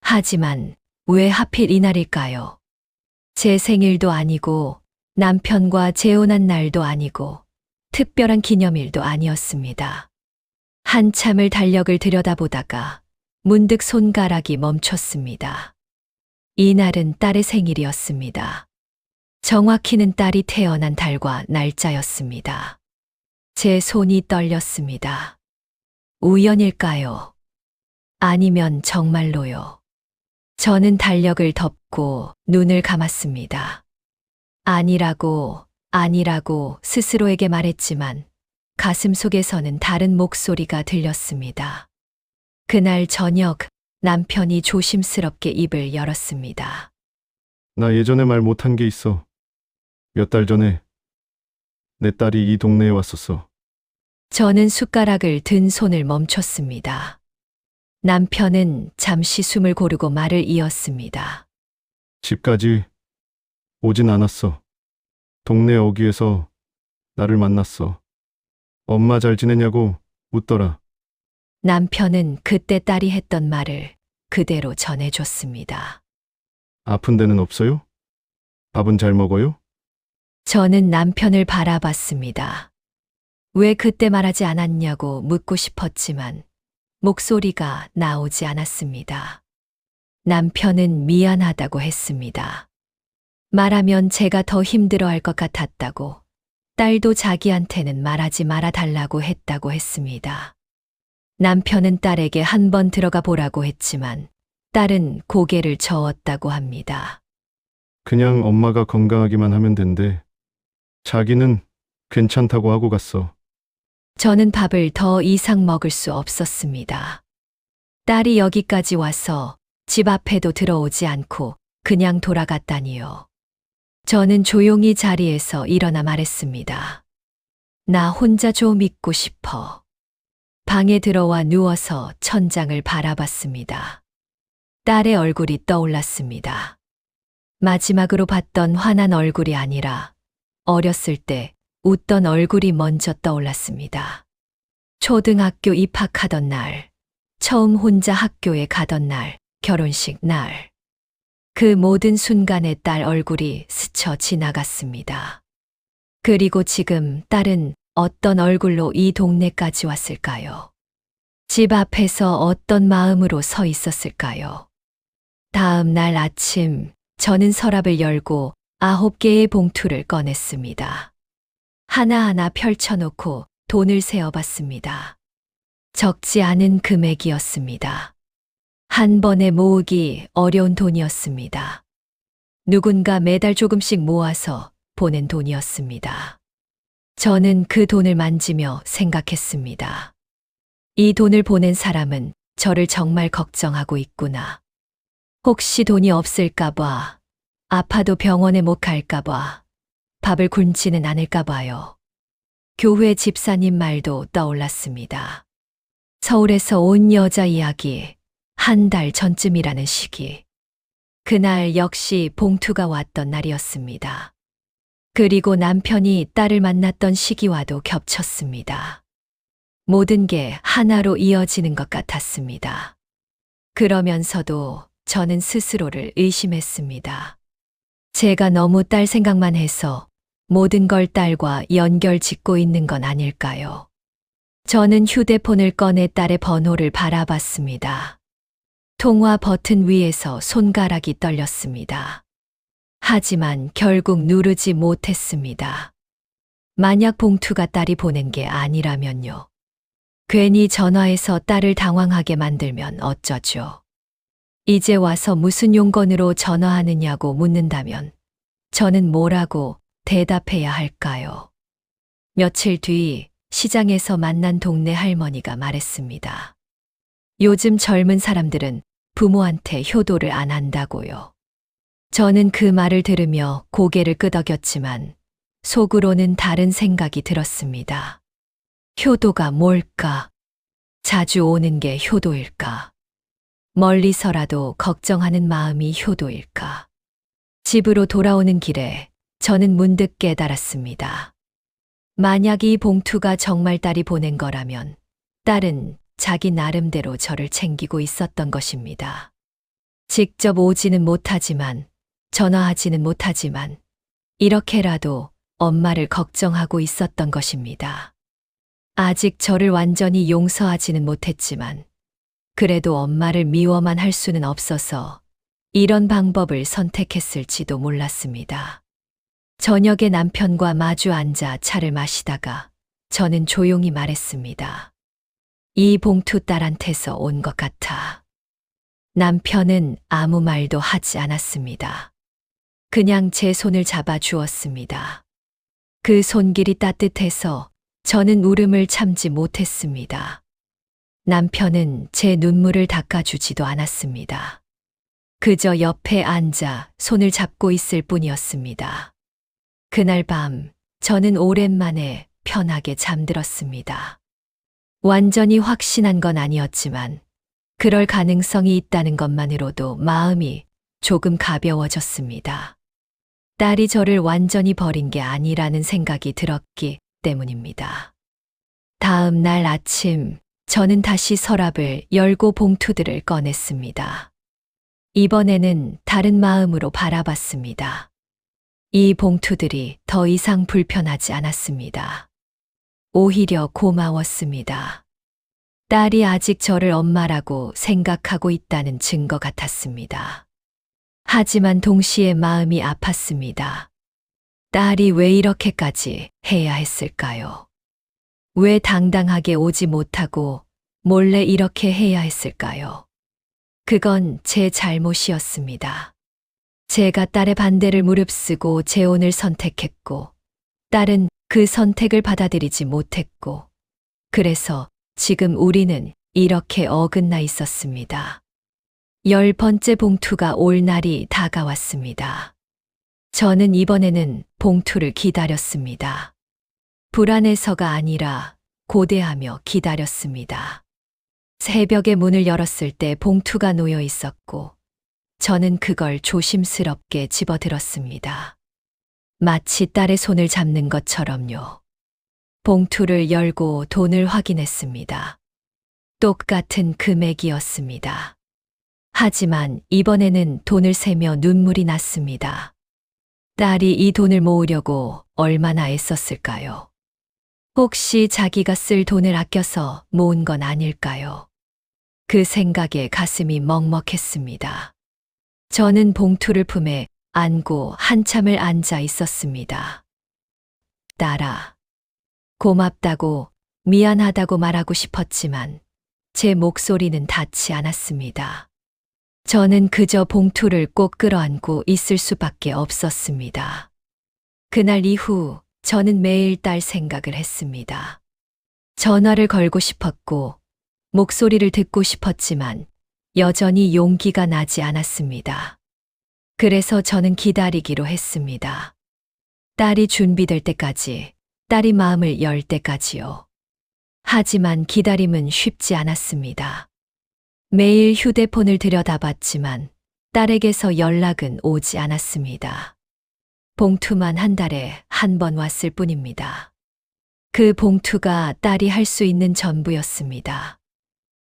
하지만 왜 하필 이 날일까요? 제 생일도 아니고 남편과 재혼한 날도 아니고 특별한 기념일도 아니었습니다. 한참을 달력을 들여다보다가 문득 손가락이 멈췄습니다. 이 날은 딸의 생일이었습니다. 정확히는 딸이 태어난 달과 날짜였습니다. 제 손이 떨렸습니다. 우연일까요? 아니면 정말로요? 저는 달력을 덮고 눈을 감았습니다. 아니라고 스스로에게 말했지만 가슴 속에서는 다른 목소리가 들렸습니다. 그날 저녁 남편이 조심스럽게 입을 열었습니다. 나 예전에 말 못한 게 있어. 몇 달 전에 내 딸이 이 동네에 왔었어. 저는 숟가락을 든 손을 멈췄습니다. 남편은 잠시 숨을 고르고 말을 이었습니다. 집까지 오진 않았어. 동네 어귀에서 나를 만났어. 엄마 잘 지내냐고 묻더라. 남편은 그때 딸이 했던 말을 그대로 전해줬습니다. 아픈 데는 없어요? 밥은 잘 먹어요? 저는 남편을 바라봤습니다. 왜 그때 말하지 않았냐고 묻고 싶었지만 목소리가 나오지 않았습니다. 남편은 미안하다고 했습니다. 말하면 제가 더 힘들어할 것 같았다고, 딸도 자기한테는 말하지 말아달라고 했다고 했습니다. 남편은 딸에게 한번 들어가 보라고 했지만 딸은 고개를 저었다고 합니다. 그냥 엄마가 건강하기만 하면 된대. 자기는 괜찮다고 하고 갔어. 저는 밥을 더 이상 먹을 수 없었습니다. 딸이 여기까지 와서 집 앞에도 들어오지 않고 그냥 돌아갔다니요. 저는 조용히 자리에서 일어나 말했습니다. 나 혼자 좀 있고 싶어. 방에 들어와 누워서 천장을 바라봤습니다. 딸의 얼굴이 떠올랐습니다. 마지막으로 봤던 환한 얼굴이 아니라 어렸을 때 웃던 얼굴이 먼저 떠올랐습니다. 초등학교 입학하던 날, 처음 혼자 학교에 가던 날, 결혼식 날. 그 모든 순간에 딸 얼굴이 스쳐 지나갔습니다. 그리고 지금 딸은 어떤 얼굴로 이 동네까지 왔을까요? 집 앞에서 어떤 마음으로 서 있었을까요? 다음 날 아침, 저는 서랍을 열고 9개의 봉투를 꺼냈습니다. 하나하나 펼쳐놓고 돈을 세어봤습니다. 적지 않은 금액이었습니다. 한 번에 모으기 어려운 돈이었습니다. 누군가 매달 조금씩 모아서 보낸 돈이었습니다. 저는 그 돈을 만지며 생각했습니다. 이 돈을 보낸 사람은 저를 정말 걱정하고 있구나. 혹시 돈이 없을까봐, 아파도 병원에 못 갈까봐, 밥을 굶지는 않을까봐요. 교회 집사님 말도 떠올랐습니다. 서울에서 온 여자 이야기, 한 달 전쯤이라는 시기. 그날 역시 봉투가 왔던 날이었습니다. 그리고 남편이 딸을 만났던 시기와도 겹쳤습니다. 모든 게 하나로 이어지는 것 같았습니다. 그러면서도 저는 스스로를 의심했습니다. 제가 너무 딸 생각만 해서 모든 걸 딸과 연결 짓고 있는 건 아닐까요? 저는 휴대폰을 꺼내 딸의 번호를 바라봤습니다. 통화 버튼 위에서 손가락이 떨렸습니다. 하지만 결국 누르지 못했습니다. 만약 봉투가 딸이 보낸 게 아니라면요. 괜히 전화해서 딸을 당황하게 만들면 어쩌죠? 이제 와서 무슨 용건으로 전화하느냐고 묻는다면 저는 뭐라고 대답해야 할까요? 며칠 뒤 시장에서 만난 동네 할머니가 말했습니다. 요즘 젊은 사람들은 부모한테 효도를 안 한다고요. 저는 그 말을 들으며 고개를 끄덕였지만 속으로는 다른 생각이 들었습니다. 효도가 뭘까? 자주 오는 게 효도일까? 멀리서라도 걱정하는 마음이 효도일까? 집으로 돌아오는 길에 저는 문득 깨달았습니다. 만약 이 봉투가 정말 딸이 보낸 거라면 딸은 자기 나름대로 저를 챙기고 있었던 것입니다. 직접 오지는 못하지만, 전화하지는 못하지만, 이렇게라도 엄마를 걱정하고 있었던 것입니다. 아직 저를 완전히 용서하지는 못했지만, 그래도 엄마를 미워만 할 수는 없어서 이런 방법을 선택했을지도 몰랐습니다. 저녁에 남편과 마주 앉아 차를 마시다가 저는 조용히 말했습니다. 이 봉투 딸한테서 온 것 같아. 남편은 아무 말도 하지 않았습니다. 그냥 제 손을 잡아 주었습니다. 그 손길이 따뜻해서 저는 울음을 참지 못했습니다. 남편은 제 눈물을 닦아주지도 않았습니다. 그저 옆에 앉아 손을 잡고 있을 뿐이었습니다. 그날 밤 저는 오랜만에 편하게 잠들었습니다. 완전히 확신한 건 아니었지만 그럴 가능성이 있다는 것만으로도 마음이 조금 가벼워졌습니다. 딸이 저를 완전히 버린 게 아니라는 생각이 들었기 때문입니다. 다음 날 아침 저는 다시 서랍을 열고 봉투들을 꺼냈습니다. 이번에는 다른 마음으로 바라봤습니다. 이 봉투들이 더 이상 불편하지 않았습니다. 오히려 고마웠습니다. 딸이 아직 저를 엄마라고 생각하고 있다는 증거 같았습니다. 하지만 동시에 마음이 아팠습니다. 딸이 왜 이렇게까지 해야 했을까요? 왜 당당하게 오지 못하고 몰래 이렇게 해야 했을까요? 그건 제 잘못이었습니다. 제가 딸의 반대를 무릅쓰고 재혼을 선택했고, 딸은 그 선택을 받아들이지 못했고, 그래서 지금 우리는 이렇게 어긋나 있었습니다. 10번째 봉투가 올 날이 다가왔습니다. 저는 이번에는 봉투를 기다렸습니다. 불안해서가 아니라 고대하며 기다렸습니다. 새벽에 문을 열었을 때 봉투가 놓여 있었고, 저는 그걸 조심스럽게 집어들었습니다. 마치 딸의 손을 잡는 것처럼요. 봉투를 열고 돈을 확인했습니다. 똑같은 금액이었습니다. 하지만 이번에는 돈을 세며 눈물이 났습니다. 딸이 이 돈을 모으려고 얼마나 애썼을까요? 혹시 자기가 쓸 돈을 아껴서 모은 건 아닐까요? 그 생각에 가슴이 먹먹했습니다. 저는 봉투를 품에 안고 한참을 앉아 있었습니다. 딸아, 고맙다고, 미안하다고 말하고 싶었지만 제 목소리는 닿지 않았습니다. 저는 그저 봉투를 꼭 끌어안고 있을 수밖에 없었습니다. 그날 이후 저는 매일 딸 생각을 했습니다. 전화를 걸고 싶었고 목소리를 듣고 싶었지만 여전히 용기가 나지 않았습니다. 그래서 저는 기다리기로 했습니다. 딸이 준비될 때까지, 딸이 마음을 열 때까지요. 하지만 기다림은 쉽지 않았습니다. 매일 휴대폰을 들여다봤지만 딸에게서 연락은 오지 않았습니다. 봉투만 한 달에 한 번 왔을 뿐입니다. 그 봉투가 딸이 할 수 있는 전부였습니다.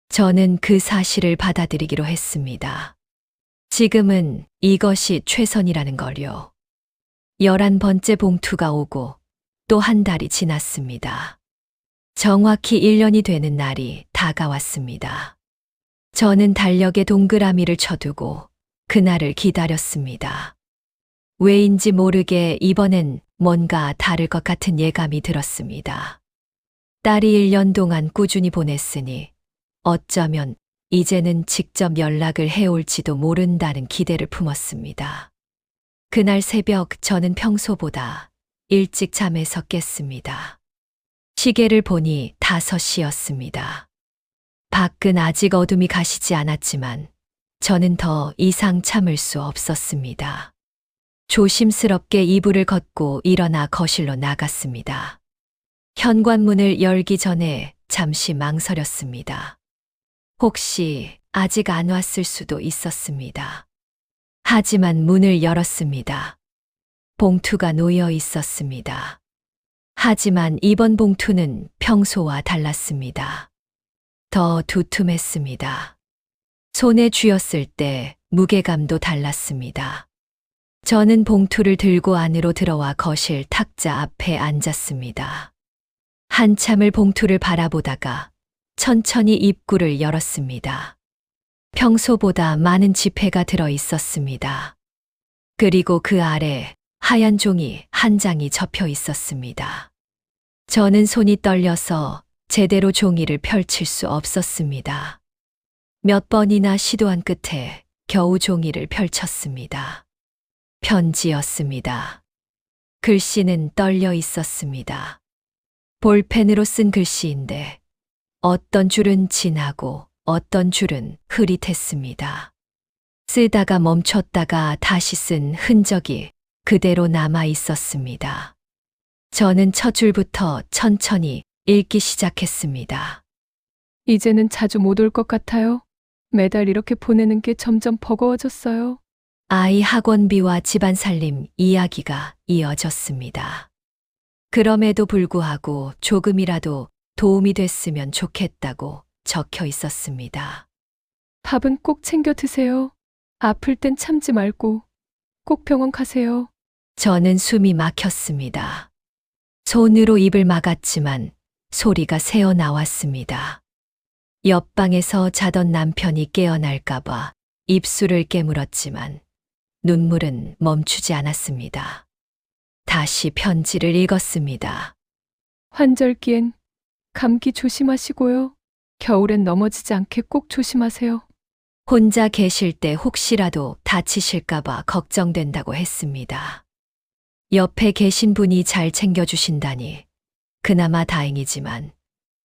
저는 그 사실을 받아들이기로 했습니다. 지금은 이것이 최선이라는 걸요. 11번째 봉투가 오고 또 한 달이 지났습니다. 정확히 1년이 되는 날이 다가왔습니다. 저는 달력에 동그라미를 쳐두고 그날을 기다렸습니다. 왜인지 모르게 이번엔 뭔가 다를 것 같은 예감이 들었습니다. 딸이 1년 동안 꾸준히 보냈으니 어쩌면 이제는 직접 연락을 해올지도 모른다는 기대를 품었습니다. 그날 새벽 저는 평소보다 일찍 잠에서 깼습니다. 시계를 보니 5시였습니다. 밖은 아직 어둠이 가시지 않았지만 저는 더 이상 참을 수 없었습니다. 조심스럽게 이불을 걷고 일어나 거실로 나갔습니다. 현관문을 열기 전에 잠시 망설였습니다. 혹시 아직 안 왔을 수도 있었습니다. 하지만 문을 열었습니다. 봉투가 놓여 있었습니다. 하지만 이번 봉투는 평소와 달랐습니다. 더 두툼했습니다. 손에 쥐었을 때 무게감도 달랐습니다. 저는 봉투를 들고 안으로 들어와 거실 탁자 앞에 앉았습니다. 한참을 봉투를 바라보다가 천천히 입구를 열었습니다. 평소보다 많은 지폐가 들어 있었습니다. 그리고 그 아래 하얀 종이 한 장이 접혀 있었습니다. 저는 손이 떨려서 제대로 종이를 펼칠 수 없었습니다. 몇 번이나 시도한 끝에 겨우 종이를 펼쳤습니다. 편지였습니다. 글씨는 떨려 있었습니다. 볼펜으로 쓴 글씨인데 어떤 줄은 진하고 어떤 줄은 흐릿했습니다. 쓰다가 멈췄다가 다시 쓴 흔적이 그대로 남아 있었습니다. 저는 첫 줄부터 천천히 읽기 시작했습니다. 이제는 자주 못 올 것 같아요. 매달 이렇게 보내는 게 점점 버거워졌어요. 아이 학원비와 집안 살림 이야기가 이어졌습니다. 그럼에도 불구하고 조금이라도 도움이 됐으면 좋겠다고 적혀 있었습니다. 밥은 꼭 챙겨 드세요. 아플 땐 참지 말고 꼭 병원 가세요. 저는 숨이 막혔습니다. 손으로 입을 막았지만 소리가 새어 나왔습니다. 옆방에서 자던 남편이 깨어날까봐 입술을 깨물었지만 눈물은 멈추지 않았습니다. 다시 편지를 읽었습니다. 환절기엔 감기 조심하시고요. 겨울엔 넘어지지 않게 꼭 조심하세요. 혼자 계실 때 혹시라도 다치실까봐 걱정된다고 했습니다. 옆에 계신 분이 잘 챙겨주신다니 그나마 다행이지만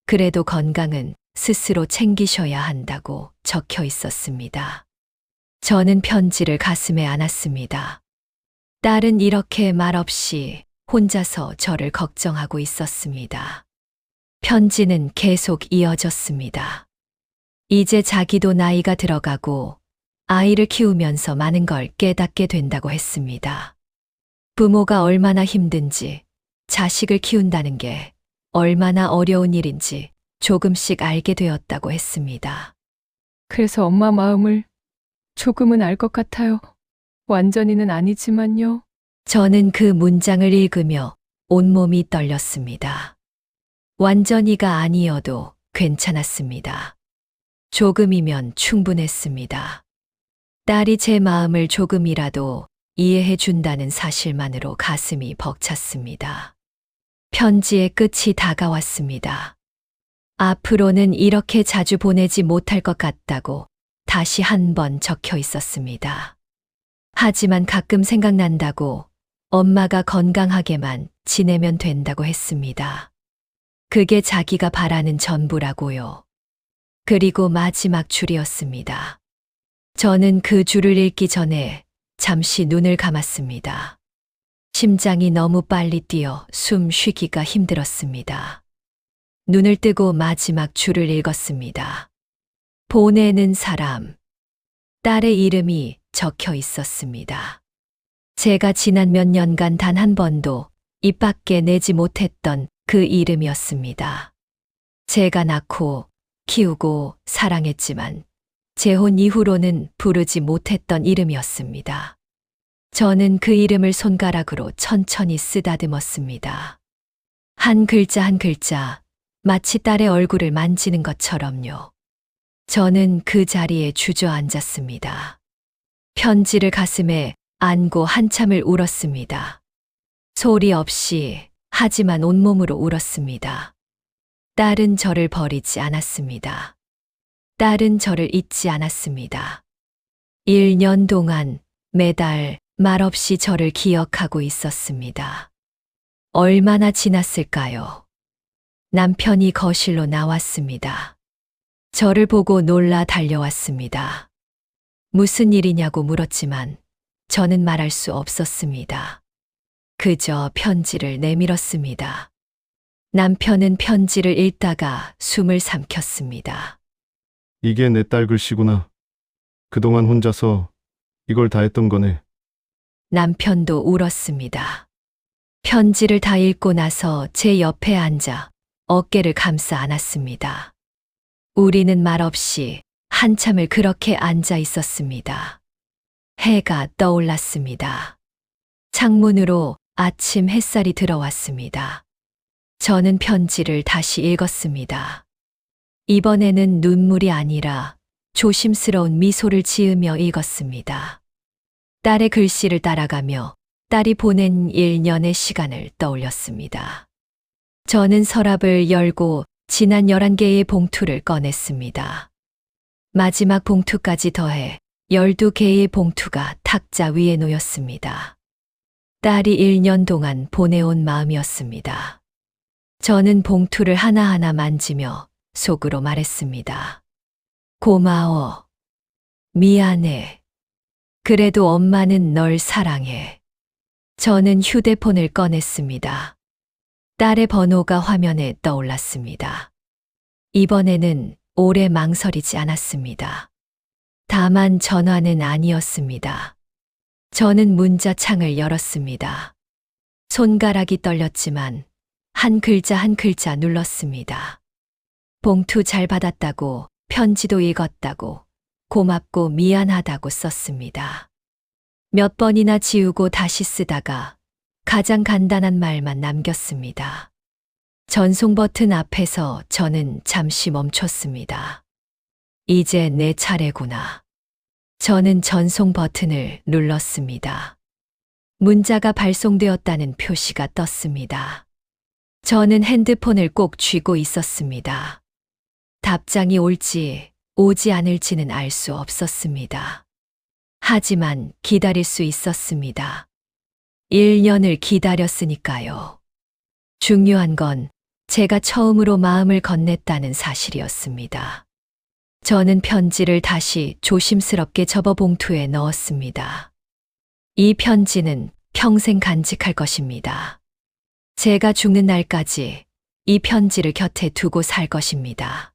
그래도 건강은 스스로 챙기셔야 한다고 적혀 있었습니다. 저는 편지를 가슴에 안았습니다. 딸은 이렇게 말없이 혼자서 저를 걱정하고 있었습니다. 편지는 계속 이어졌습니다. 이제 자기도 나이가 들어가고 아이를 키우면서 많은 걸 깨닫게 된다고 했습니다. 부모가 얼마나 힘든지, 자식을 키운다는 게 얼마나 어려운 일인지 조금씩 알게 되었다고 했습니다. 그래서 엄마 마음을 조금은 알 것 같아요. 완전히는 아니지만요. 저는 그 문장을 읽으며 온몸이 떨렸습니다. 완전히가 아니어도 괜찮았습니다. 조금이면 충분했습니다. 딸이 제 마음을 조금이라도 이해해 준다는 사실만으로 가슴이 벅찼습니다. 편지의 끝이 다가왔습니다. 앞으로는 이렇게 자주 보내지 못할 것 같다고 다시 한 번 적혀 있었습니다. 하지만 가끔 생각난다고 엄마가 건강하게만 지내면 된다고 했습니다. 그게 자기가 바라는 전부라고요. 그리고 마지막 줄이었습니다. 저는 그 줄을 읽기 전에 잠시 눈을 감았습니다. 심장이 너무 빨리 뛰어 숨 쉬기가 힘들었습니다. 눈을 뜨고 마지막 줄을 읽었습니다. 보내는 사람. 딸의 이름이 적혀 있었습니다. 제가 지난 몇 년간 단 한 번도 입 밖에 내지 못했던 그 이름이었습니다. 제가 낳고 키우고 사랑했지만 재혼 이후로는 부르지 못했던 이름이었습니다. 저는 그 이름을 손가락으로 천천히 쓰다듬었습니다. 한 글자 한 글자, 마치 딸의 얼굴을 만지는 것처럼요. 저는 그 자리에 주저앉았습니다. 편지를 가슴에 안고 한참을 울었습니다. 소리 없이 하지만 온몸으로 울었습니다. 딸은 저를 버리지 않았습니다. 딸은 저를 잊지 않았습니다. 1년 동안 매달 말없이 저를 기억하고 있었습니다. 얼마나 지났을까요? 남편이 거실로 나왔습니다. 저를 보고 놀라 달려왔습니다. 무슨 일이냐고 물었지만 저는 말할 수 없었습니다. 그저 편지를 내밀었습니다. 남편은 편지를 읽다가 숨을 삼켰습니다. 이게 내 딸 글씨구나. 그동안 혼자서 이걸 다 했던 거네. 남편도 울었습니다. 편지를 다 읽고 나서 제 옆에 앉아 어깨를 감싸 안았습니다. 우리는 말없이 한참을 그렇게 앉아 있었습니다. 해가 떠올랐습니다. 창문으로 아침 햇살이 들어왔습니다. 저는 편지를 다시 읽었습니다. 이번에는 눈물이 아니라 조심스러운 미소를 지으며 읽었습니다. 딸의 글씨를 따라가며 딸이 보낸 1년의 시간을 떠올렸습니다. 저는 서랍을 열고 지난 11개의 봉투를 꺼냈습니다. 마지막 봉투까지 더해 12개의 봉투가 탁자 위에 놓였습니다. 딸이 1년 동안 보내온 마음이었습니다. 저는 봉투를 하나하나 만지며 속으로 말했습니다. 고마워. 미안해. 그래도 엄마는 널 사랑해. 저는 휴대폰을 꺼냈습니다. 딸의 번호가 화면에 떠올랐습니다. 이번에는 오래 망설이지 않았습니다. 다만 전화는 아니었습니다. 저는 문자창을 열었습니다. 손가락이 떨렸지만 한 글자 한 글자 눌렀습니다. 봉투 잘 받았다고, 편지도 읽었다고, 고맙고 미안하다고 썼습니다. 몇 번이나 지우고 다시 쓰다가 가장 간단한 말만 남겼습니다. 전송 버튼 앞에서 저는 잠시 멈췄습니다. 이제 내 차례구나. 저는 전송 버튼을 눌렀습니다. 문자가 발송되었다는 표시가 떴습니다. 저는 핸드폰을 꼭 쥐고 있었습니다. 답장이 올지 오지 않을지는 알 수 없었습니다. 하지만 기다릴 수 있었습니다. 1년을 기다렸으니까요. 중요한 건 제가 처음으로 마음을 건넸다는 사실이었습니다. 저는 편지를 다시 조심스럽게 접어 봉투에 넣었습니다. 이 편지는 평생 간직할 것입니다. 제가 죽는 날까지 이 편지를 곁에 두고 살 것입니다.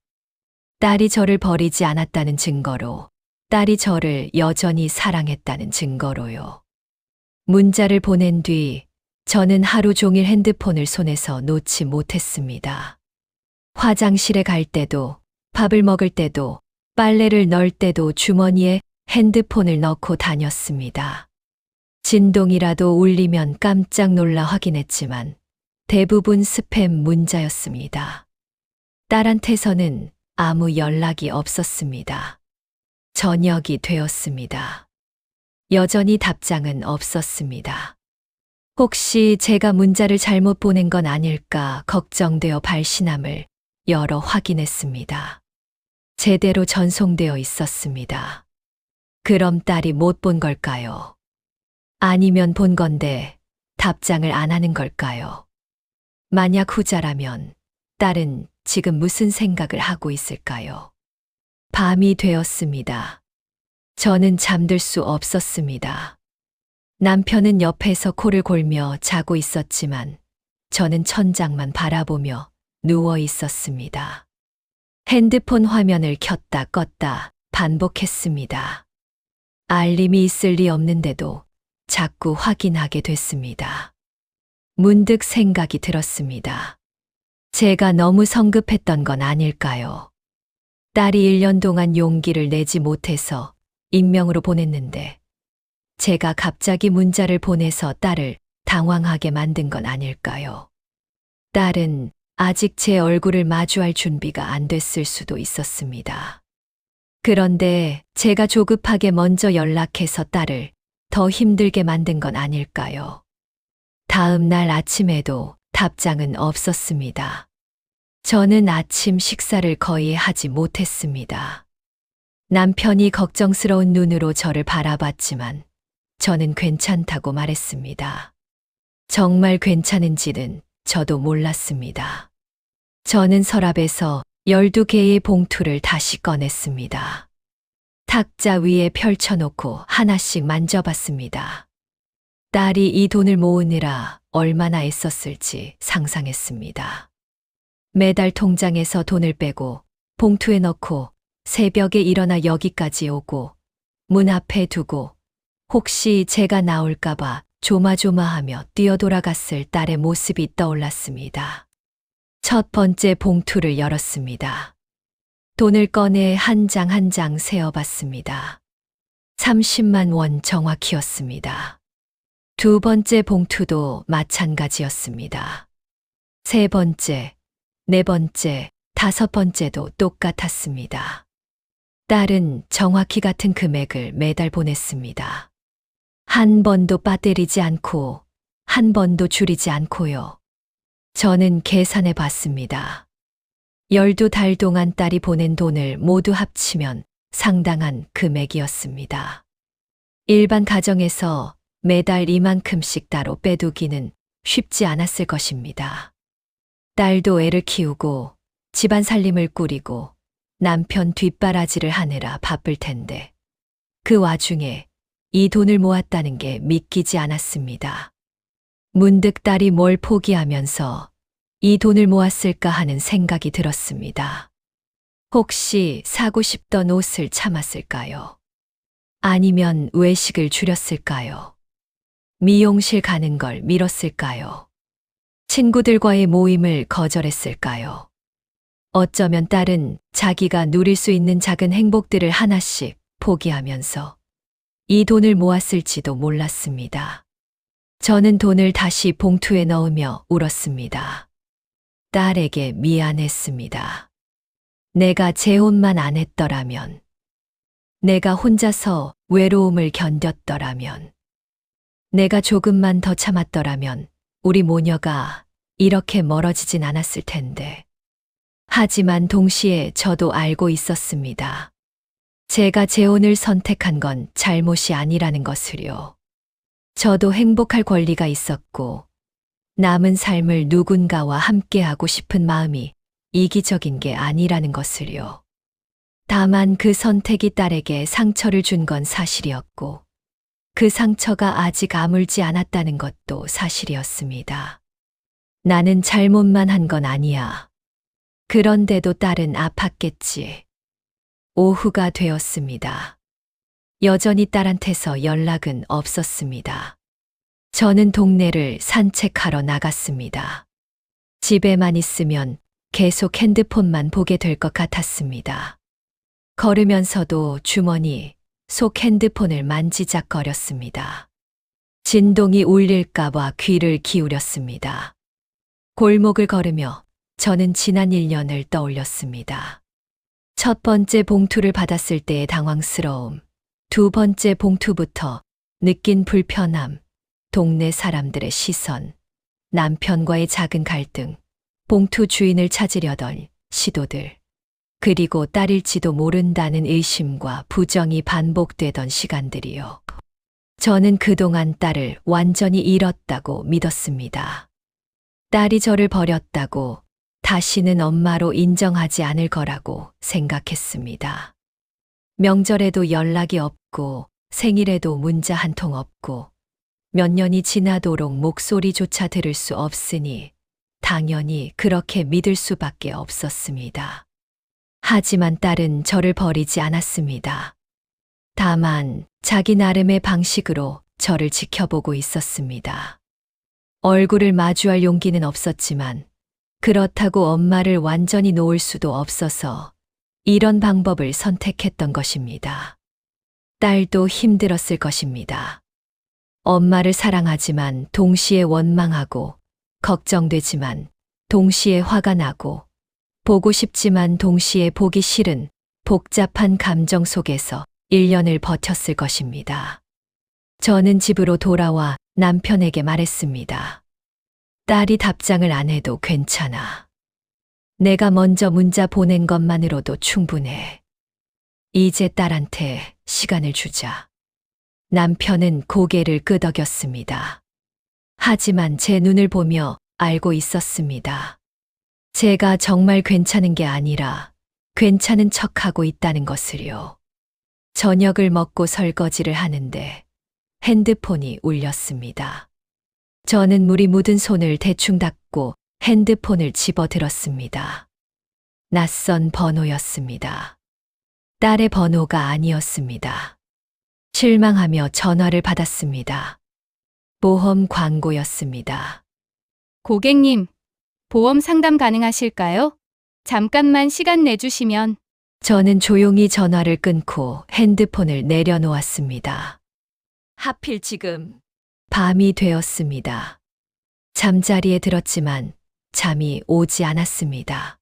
딸이 저를 버리지 않았다는 증거로, 딸이 저를 여전히 사랑했다는 증거로요. 문자를 보낸 뒤 저는 하루 종일 핸드폰을 손에서 놓지 못했습니다. 화장실에 갈 때도, 밥을 먹을 때도, 빨래를 넣을 때도 주머니에 핸드폰을 넣고 다녔습니다. 진동이라도 울리면 깜짝 놀라 확인했지만 대부분 스팸 문자였습니다. 딸한테서는 아무 연락이 없었습니다. 저녁이 되었습니다. 여전히 답장은 없었습니다. 혹시 제가 문자를 잘못 보낸 건 아닐까 걱정되어 발신함을 열어 확인했습니다. 제대로 전송되어 있었습니다. 그럼 딸이 못 본 걸까요? 아니면 본 건데 답장을 안 하는 걸까요? 만약 후자라면 딸은 지금 무슨 생각을 하고 있을까요? 밤이 되었습니다. 저는 잠들 수 없었습니다. 남편은 옆에서 코를 골며 자고 있었지만 저는 천장만 바라보며 누워 있었습니다. 핸드폰 화면을 켰다 껐다 반복했습니다. 알림이 있을 리 없는데도 자꾸 확인하게 됐습니다. 문득 생각이 들었습니다. 제가 너무 성급했던 건 아닐까요? 딸이 1년 동안 용기를 내지 못해서 익명으로 보냈는데 제가 갑자기 문자를 보내서 딸을 당황하게 만든 건 아닐까요? 딸은 아직 제 얼굴을 마주할 준비가 안 됐을 수도 있었습니다. 그런데 제가 조급하게 먼저 연락해서 딸을 더 힘들게 만든 건 아닐까요? 다음 날 아침에도 답장은 없었습니다. 저는 아침 식사를 거의 하지 못했습니다. 남편이 걱정스러운 눈으로 저를 바라봤지만 저는 괜찮다고 말했습니다. 정말 괜찮은지는 저도 몰랐습니다. 저는 서랍에서 12개의 봉투를 다시 꺼냈습니다. 탁자 위에 펼쳐놓고 하나씩 만져봤습니다. 딸이 이 돈을 모으느라 얼마나 애썼을지 상상했습니다. 매달 통장에서 돈을 빼고 봉투에 넣고 새벽에 일어나 여기까지 오고 문 앞에 두고 혹시 제가 나올까봐 조마조마하며 뛰어돌아갔을 딸의 모습이 떠올랐습니다. 첫 번째 봉투를 열었습니다. 돈을 꺼내 한 장 한 장 세어봤습니다. 30만 원 정확히였습니다. 두 번째 봉투도 마찬가지였습니다. 세 번째, 네 번째, 다섯 번째도 똑같았습니다. 딸은 정확히 같은 금액을 매달 보냈습니다. 한 번도 빠뜨리지 않고 한 번도 줄이지 않고요. 저는 계산해 봤습니다. 12달 동안 딸이 보낸 돈을 모두 합치면 상당한 금액이었습니다. 일반 가정에서 매달 이만큼씩 따로 빼두기는 쉽지 않았을 것입니다. 딸도 애를 키우고 집안 살림을 꾸리고 남편 뒷바라지를 하느라 바쁠 텐데 그 와중에 이 돈을 모았다는 게 믿기지 않았습니다. 문득 딸이 뭘 포기하면서 이 돈을 모았을까 하는 생각이 들었습니다. 혹시 사고 싶던 옷을 참았을까요? 아니면 외식을 줄였을까요? 미용실 가는 걸 미뤘을까요? 친구들과의 모임을 거절했을까요? 어쩌면 딸은 자기가 누릴 수 있는 작은 행복들을 하나씩 포기하면서 이 돈을 모았을지도 몰랐습니다. 저는 돈을 다시 봉투에 넣으며 울었습니다. 딸에게 미안했습니다. 내가 재혼만 안 했더라면, 내가 혼자서 외로움을 견뎠더라면, 내가 조금만 더 참았더라면 우리 모녀가 이렇게 멀어지진 않았을 텐데. 하지만 동시에 저도 알고 있었습니다. 제가 재혼을 선택한 건 잘못이 아니라는 것을요. 저도 행복할 권리가 있었고, 남은 삶을 누군가와 함께하고 싶은 마음이 이기적인 게 아니라는 것을요. 다만 그 선택이 딸에게 상처를 준 건 사실이었고, 그 상처가 아직 아물지 않았다는 것도 사실이었습니다. 나는 잘못만 한 건 아니야. 그런데도 딸은 아팠겠지. 오후가 되었습니다. 여전히 딸한테서 연락은 없었습니다. 저는 동네를 산책하러 나갔습니다. 집에만 있으면 계속 핸드폰만 보게 될 것 같았습니다. 걸으면서도 주머니 속 핸드폰을 만지작거렸습니다. 진동이 울릴까봐 귀를 기울였습니다. 골목을 걸으며 저는 지난 1년을 떠올렸습니다. 첫 번째 봉투를 받았을 때의 당황스러움, 두 번째 봉투부터 느낀 불편함, 동네 사람들의 시선, 남편과의 작은 갈등, 봉투 주인을 찾으려던 시도들, 그리고 딸일지도 모른다는 의심과 부정이 반복되던 시간들이요. 저는 그동안 딸을 완전히 잃었다고 믿었습니다. 딸이 저를 버렸다고 다시는 엄마로 인정하지 않을 거라고 생각했습니다. 명절에도 연락이 없고 생일에도 문자 한 통 없고 몇 년이 지나도록 목소리조차 들을 수 없으니 당연히 그렇게 믿을 수밖에 없었습니다. 하지만 딸은 저를 버리지 않았습니다. 다만 자기 나름의 방식으로 저를 지켜보고 있었습니다. 얼굴을 마주할 용기는 없었지만 그렇다고 엄마를 완전히 놓을 수도 없어서 이런 방법을 선택했던 것입니다. 딸도 힘들었을 것입니다. 엄마를 사랑하지만 동시에 원망하고 걱정되지만 동시에 화가 나고 보고 싶지만 동시에 보기 싫은 복잡한 감정 속에서 1년을 버텼을 것입니다. 저는 집으로 돌아와 남편에게 말했습니다. 딸이 답장을 안 해도 괜찮아. 내가 먼저 문자 보낸 것만으로도 충분해. 이제 딸한테 시간을 주자. 남편은 고개를 끄덕였습니다. 하지만 제 눈을 보며 알고 있었습니다. 제가 정말 괜찮은 게 아니라 괜찮은 척하고 있다는 것을요. 저녁을 먹고 설거지를 하는데 핸드폰이 울렸습니다. 저는 물이 묻은 손을 대충 닦고 핸드폰을 집어들었습니다. 낯선 번호였습니다. 딸의 번호가 아니었습니다. 실망하며 전화를 받았습니다. 보험 광고였습니다. 고객님, 보험 상담 가능하실까요? 잠깐만 시간 내주시면. 저는 조용히 전화를 끊고 핸드폰을 내려놓았습니다. 하필 지금 밤이 되었습니다. 잠자리에 들었지만 잠이 오지 않았습니다.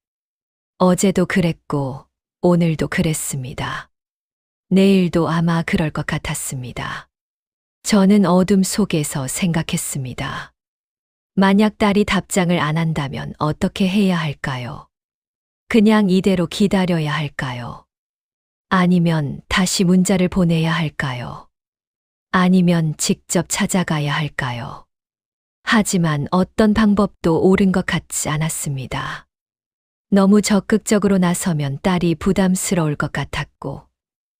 어제도 그랬고 오늘도 그랬습니다. 내일도 아마 그럴 것 같았습니다. 저는 어둠 속에서 생각했습니다. 만약 딸이 답장을 안 한다면 어떻게 해야 할까요? 그냥 이대로 기다려야 할까요? 아니면 다시 문자를 보내야 할까요? 아니면 직접 찾아가야 할까요? 하지만 어떤 방법도 옳은 것 같지 않았습니다. 너무 적극적으로 나서면 딸이 부담스러울 것 같았고,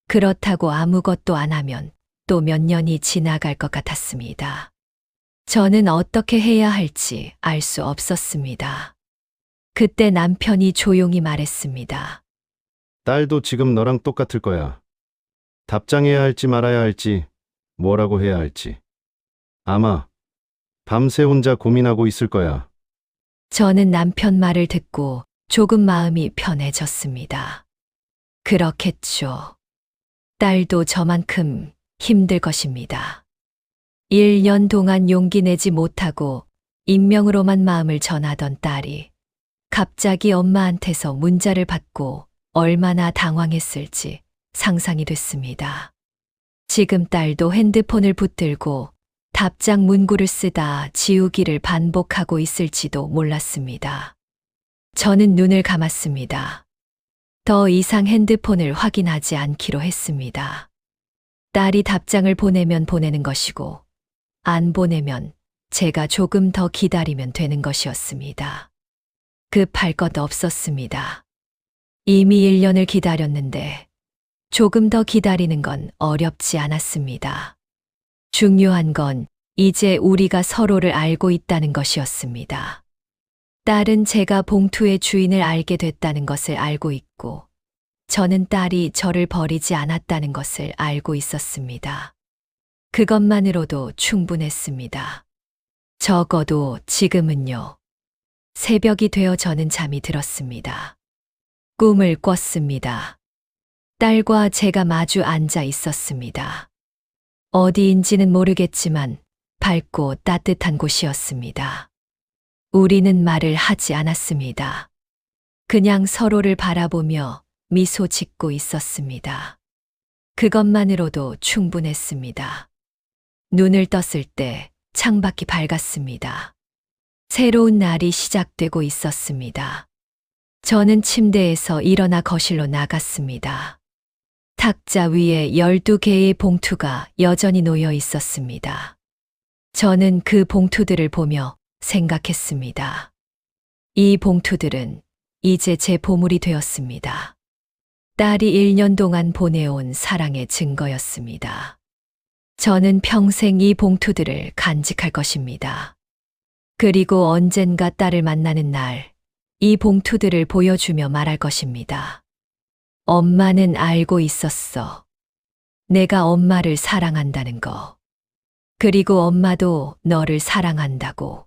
그렇다고 아무것도 안 하면 또 몇 년이 지나갈 것 같았습니다. 저는 어떻게 해야 할지 알 수 없었습니다. 그때 남편이 조용히 말했습니다. 딸도 지금 너랑 똑같을 거야. 답장해야 할지 말아야 할지, 뭐라고 해야 할지. 아마 밤새 혼자 고민하고 있을 거야. 저는 남편 말을 듣고 조금 마음이 편해졌습니다. 그렇겠죠. 딸도 저만큼 힘들 것입니다. 1년 동안 용기 내지 못하고 익명으로만 마음을 전하던 딸이 갑자기 엄마한테서 문자를 받고 얼마나 당황했을지 상상이 됐습니다. 지금 딸도 핸드폰을 붙들고 답장 문구를 쓰다 지우기를 반복하고 있을지도 몰랐습니다. 저는 눈을 감았습니다. 더 이상 핸드폰을 확인하지 않기로 했습니다. 딸이 답장을 보내면 보내는 것이고, 안 보내면 제가 조금 더 기다리면 되는 것이었습니다. 급할 것 없었습니다. 이미 1년을 기다렸는데 조금 더 기다리는 건 어렵지 않았습니다. 중요한 건 이제 우리가 서로를 알고 있다는 것이었습니다. 딸은 제가 봉투의 주인을 알게 됐다는 것을 알고 있고, 저는 딸이 저를 버리지 않았다는 것을 알고 있었습니다. 그것만으로도 충분했습니다. 적어도 지금은요. 새벽이 되어 저는 잠이 들었습니다. 꿈을 꿨습니다. 딸과 제가 마주 앉아 있었습니다. 어디인지는 모르겠지만 밝고 따뜻한 곳이었습니다. 우리는 말을 하지 않았습니다. 그냥 서로를 바라보며 미소 짓고 있었습니다. 그것만으로도 충분했습니다. 눈을 떴을 때 창밖이 밝았습니다. 새로운 날이 시작되고 있었습니다. 저는 침대에서 일어나 거실로 나갔습니다. 탁자 위에 12개의 봉투가 여전히 놓여 있었습니다. 저는 그 봉투들을 보며 생각했습니다. 이 봉투들은 이제 제 보물이 되었습니다. 딸이 1년 동안 보내온 사랑의 증거였습니다. 저는 평생 이 봉투들을 간직할 것입니다. 그리고 언젠가 딸을 만나는 날, 이 봉투들을 보여주며 말할 것입니다. 엄마는 알고 있었어. 내가 엄마를 사랑한다는 거. 그리고 엄마도 너를 사랑한다고.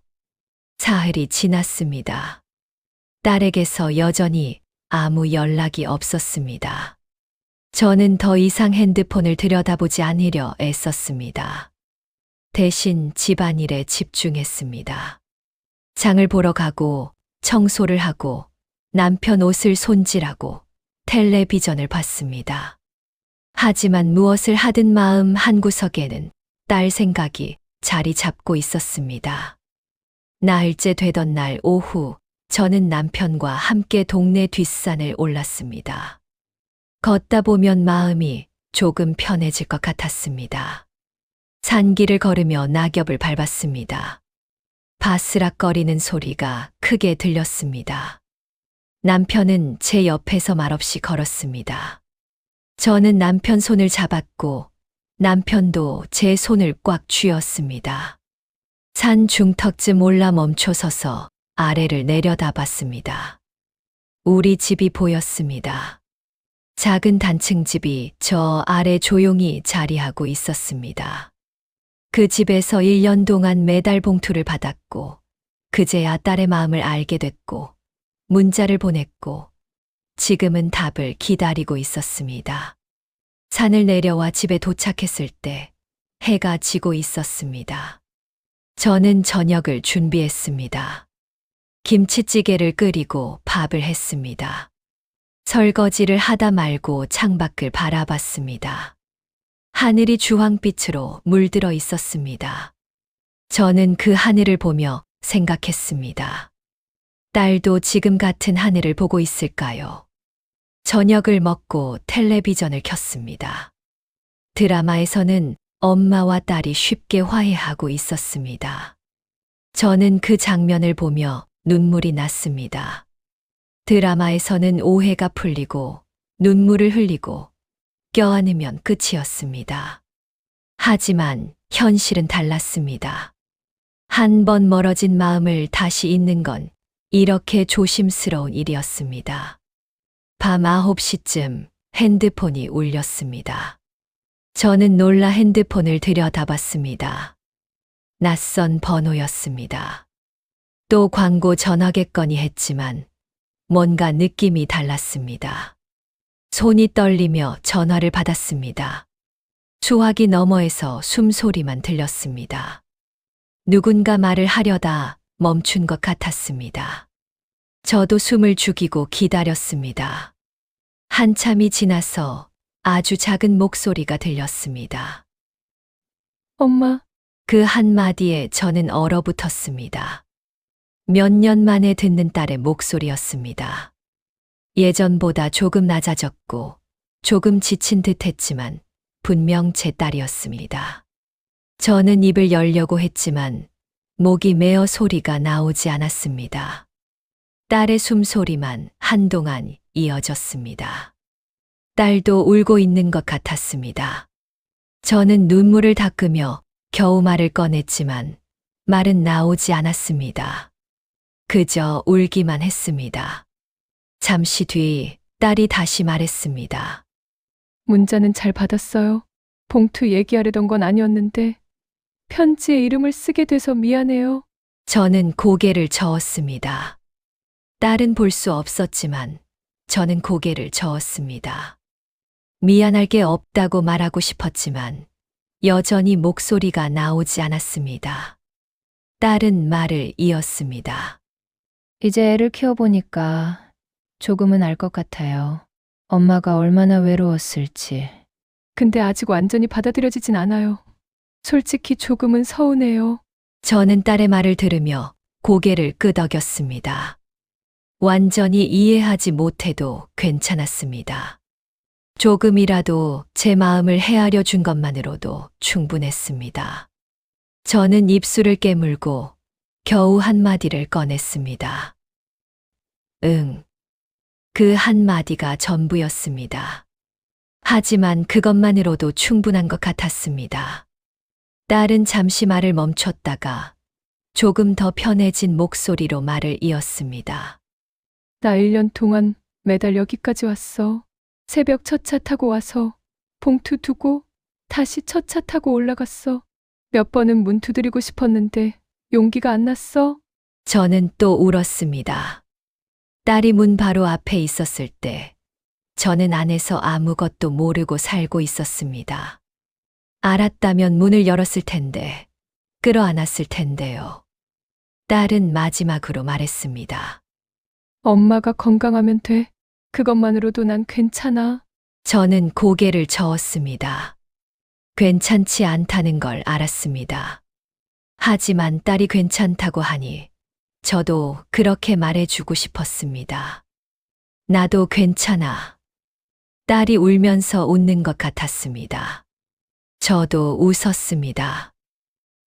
사흘이 지났습니다. 딸에게서 여전히 아무 연락이 없었습니다. 저는 더 이상 핸드폰을 들여다보지 않으려 애썼습니다. 대신 집안일에 집중했습니다. 장을 보러 가고, 청소를 하고, 남편 옷을 손질하고, 텔레비전을 봤습니다. 하지만 무엇을 하든 마음 한구석에는 딸 생각이 자리 잡고 있었습니다. 나흘째 되던 날 오후, 저는 남편과 함께 동네 뒷산을 올랐습니다. 걷다 보면 마음이 조금 편해질 것 같았습니다. 산길을 걸으며 낙엽을 밟았습니다. 바스락거리는 소리가 크게 들렸습니다. 남편은 제 옆에서 말없이 걸었습니다. 저는 남편 손을 잡았고 남편도 제 손을 꽉 쥐었습니다. 산 중턱쯤 올라 멈춰서서 아래를 내려다봤습니다. 우리 집이 보였습니다. 작은 단층집이 저 아래 조용히 자리하고 있었습니다. 그 집에서 1년 동안 매달 봉투를 받았고, 그제야 딸의 마음을 알게 됐고, 문자를 보냈고, 지금은 답을 기다리고 있었습니다. 산을 내려와 집에 도착했을 때 해가 지고 있었습니다. 저는 저녁을 준비했습니다. 김치찌개를 끓이고 밥을 했습니다. 설거지를 하다 말고 창밖을 바라봤습니다. 하늘이 주황빛으로 물들어 있었습니다. 저는 그 하늘을 보며 생각했습니다. 딸도 지금 같은 하늘을 보고 있을까요? 저녁을 먹고 텔레비전을 켰습니다. 드라마에서는 엄마와 딸이 쉽게 화해하고 있었습니다. 저는 그 장면을 보며 눈물이 났습니다. 드라마에서는 오해가 풀리고 눈물을 흘리고 껴안으면 끝이었습니다. 하지만 현실은 달랐습니다. 한 번 멀어진 마음을 다시 잇는 건 이렇게 조심스러운 일이었습니다. 밤 9시쯤 핸드폰이 울렸습니다. 저는 놀라 핸드폰을 들여다봤습니다. 낯선 번호였습니다. 또 광고 전화겠거니 했지만 뭔가 느낌이 달랐습니다. 손이 떨리며 전화를 받았습니다. 수화기 너머에서 숨소리만 들렸습니다. 누군가 말을 하려다 멈춘 것 같았습니다. 저도 숨을 죽이고 기다렸습니다. 한참이 지나서 아주 작은 목소리가 들렸습니다. 엄마, 그 한마디에 저는 얼어붙었습니다. 몇 년 만에 듣는 딸의 목소리였습니다. 예전보다 조금 낮아졌고 조금 지친 듯 했지만 분명 제 딸이었습니다. 저는 입을 열려고 했지만 목이 메어 소리가 나오지 않았습니다. 딸의 숨소리만 한동안 이어졌습니다. 딸도 울고 있는 것 같았습니다. 저는 눈물을 닦으며 겨우 말을 꺼냈지만 말은 나오지 않았습니다. 그저 울기만 했습니다. 잠시 뒤 딸이 다시 말했습니다. 문자는 잘 받았어요. 봉투 얘기하려던 건 아니었는데 편지에 이름을 쓰게 돼서 미안해요. 저는 고개를 저었습니다. 딸은 볼 수 없었지만 저는 고개를 저었습니다. 미안할 게 없다고 말하고 싶었지만 여전히 목소리가 나오지 않았습니다. 딸은 말을 이었습니다. 이제 애를 키워보니까 조금은 알 것 같아요. 엄마가 얼마나 외로웠을지. 근데 아직 완전히 받아들여지진 않아요. 솔직히 조금은 서운해요. 저는 딸의 말을 들으며 고개를 끄덕였습니다. 완전히 이해하지 못해도 괜찮았습니다. 조금이라도 제 마음을 헤아려 준 것만으로도 충분했습니다. 저는 입술을 깨물고 겨우 한마디를 꺼냈습니다. 응. 그 한마디가 전부였습니다. 하지만 그것만으로도 충분한 것 같았습니다. 딸은 잠시 말을 멈췄다가 조금 더 편해진 목소리로 말을 이었습니다. 나 1년 동안 매달 여기까지 왔어. 새벽 첫 차 타고 와서 봉투 두고 다시 첫 차 타고 올라갔어. 몇 번은 문 두드리고 싶었는데 용기가 안 났어. 저는 또 울었습니다. 딸이 문 바로 앞에 있었을 때 저는 안에서 아무것도 모르고 살고 있었습니다. 알았다면 문을 열었을 텐데, 끌어안았을 텐데요. 딸은 마지막으로 말했습니다. 엄마가 건강하면 돼. 그것만으로도 난 괜찮아. 저는 고개를 저었습니다. 괜찮지 않다는 걸 알았습니다. 하지만 딸이 괜찮다고 하니 저도 그렇게 말해주고 싶었습니다. 나도 괜찮아. 딸이 울면서 웃는 것 같았습니다. 저도 웃었습니다.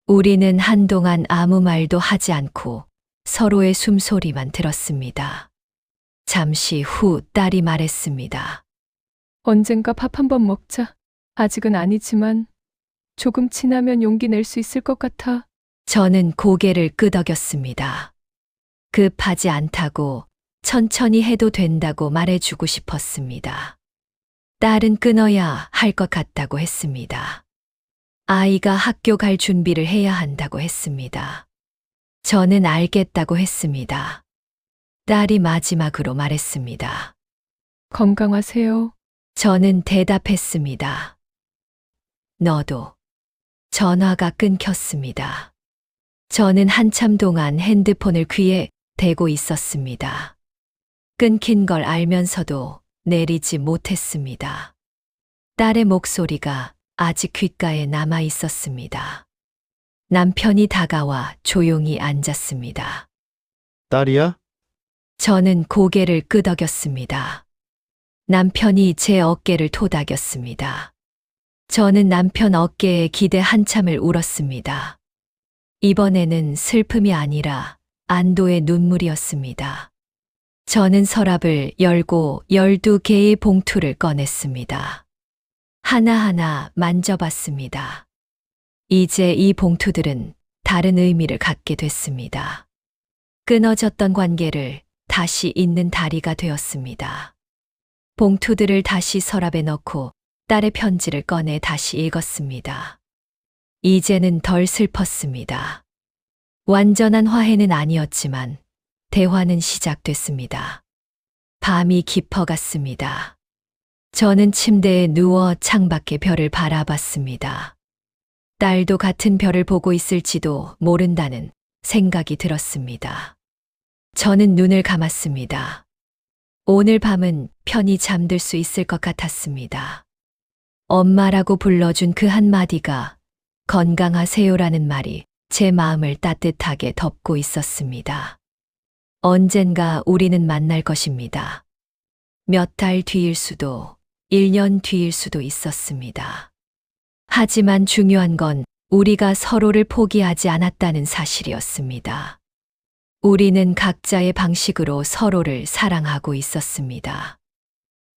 우리는 한동안 아무 말도 하지 않고 서로의 숨소리만 들었습니다. 잠시 후 딸이 말했습니다. 언젠가 밥 한번 먹자. 아직은 아니지만 조금 지나면 용기 낼 수 있을 것 같아. 저는 고개를 끄덕였습니다. 급하지 않다고 천천히 해도 된다고 말해주고 싶었습니다. 딸은 끊어야 할 것 같다고 했습니다. 아이가 학교 갈 준비를 해야 한다고 했습니다. 저는 알겠다고 했습니다. 딸이 마지막으로 말했습니다. 건강하세요. 저는 대답했습니다. 너도. 전화가 끊겼습니다. 저는 한참 동안 핸드폰을 귀에 대고 있었습니다. 끊긴 걸 알면서도 내리지 못했습니다. 딸의 목소리가 아직 귓가에 남아 있었습니다. 남편이 다가와 조용히 앉았습니다. 딸이야? 저는 고개를 끄덕였습니다. 남편이 제 어깨를 토닥였습니다. 저는 남편 어깨에 기대 한참을 울었습니다. 이번에는 슬픔이 아니라 안도의 눈물이었습니다. 저는 서랍을 열고 12개의 봉투를 꺼냈습니다. 하나하나 만져봤습니다. 이제 이 봉투들은 다른 의미를 갖게 됐습니다. 끊어졌던 관계를 다시 잇는 다리가 되었습니다. 봉투들을 다시 서랍에 넣고 딸의 편지를 꺼내 다시 읽었습니다. 이제는 덜 슬펐습니다. 완전한 화해는 아니었지만 대화는 시작됐습니다. 밤이 깊어갔습니다. 저는 침대에 누워 창밖의 별을 바라봤습니다. 딸도 같은 별을 보고 있을지도 모른다는 생각이 들었습니다. 저는 눈을 감았습니다. 오늘 밤은 편히 잠들 수 있을 것 같았습니다. 엄마라고 불러준 그 한마디가 건강하세요라는 말이 제 마음을 따뜻하게 덮고 있었습니다. 언젠가 우리는 만날 것입니다. 몇 달 뒤일 수도, 1년 뒤일 수도 있었습니다. 하지만 중요한 건 우리가 서로를 포기하지 않았다는 사실이었습니다. 우리는 각자의 방식으로 서로를 사랑하고 있었습니다.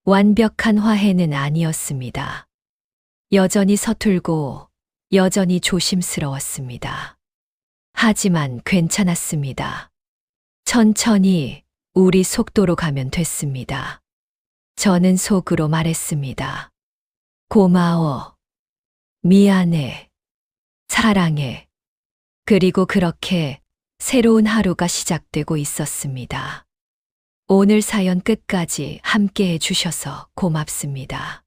완벽한 화해는 아니었습니다. 여전히 서툴고 여전히 조심스러웠습니다. 하지만 괜찮았습니다. 천천히 우리 속도로 가면 됐습니다. 저는 속으로 말했습니다. 고마워. 미안해. 사랑해. 그리고 그렇게 새로운 하루가 시작되고 있었습니다. 오늘 사연 끝까지 함께 해주셔서 고맙습니다.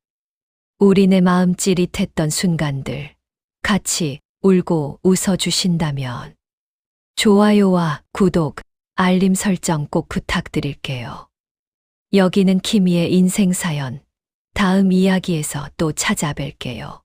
우리네 마음 찌릿했던 순간들 같이 울고 웃어주신다면 좋아요와 구독, 알림 설정 꼭 부탁드릴게요. 여기는 키미의 인생사연. 다음 이야기에서 또 찾아뵐게요.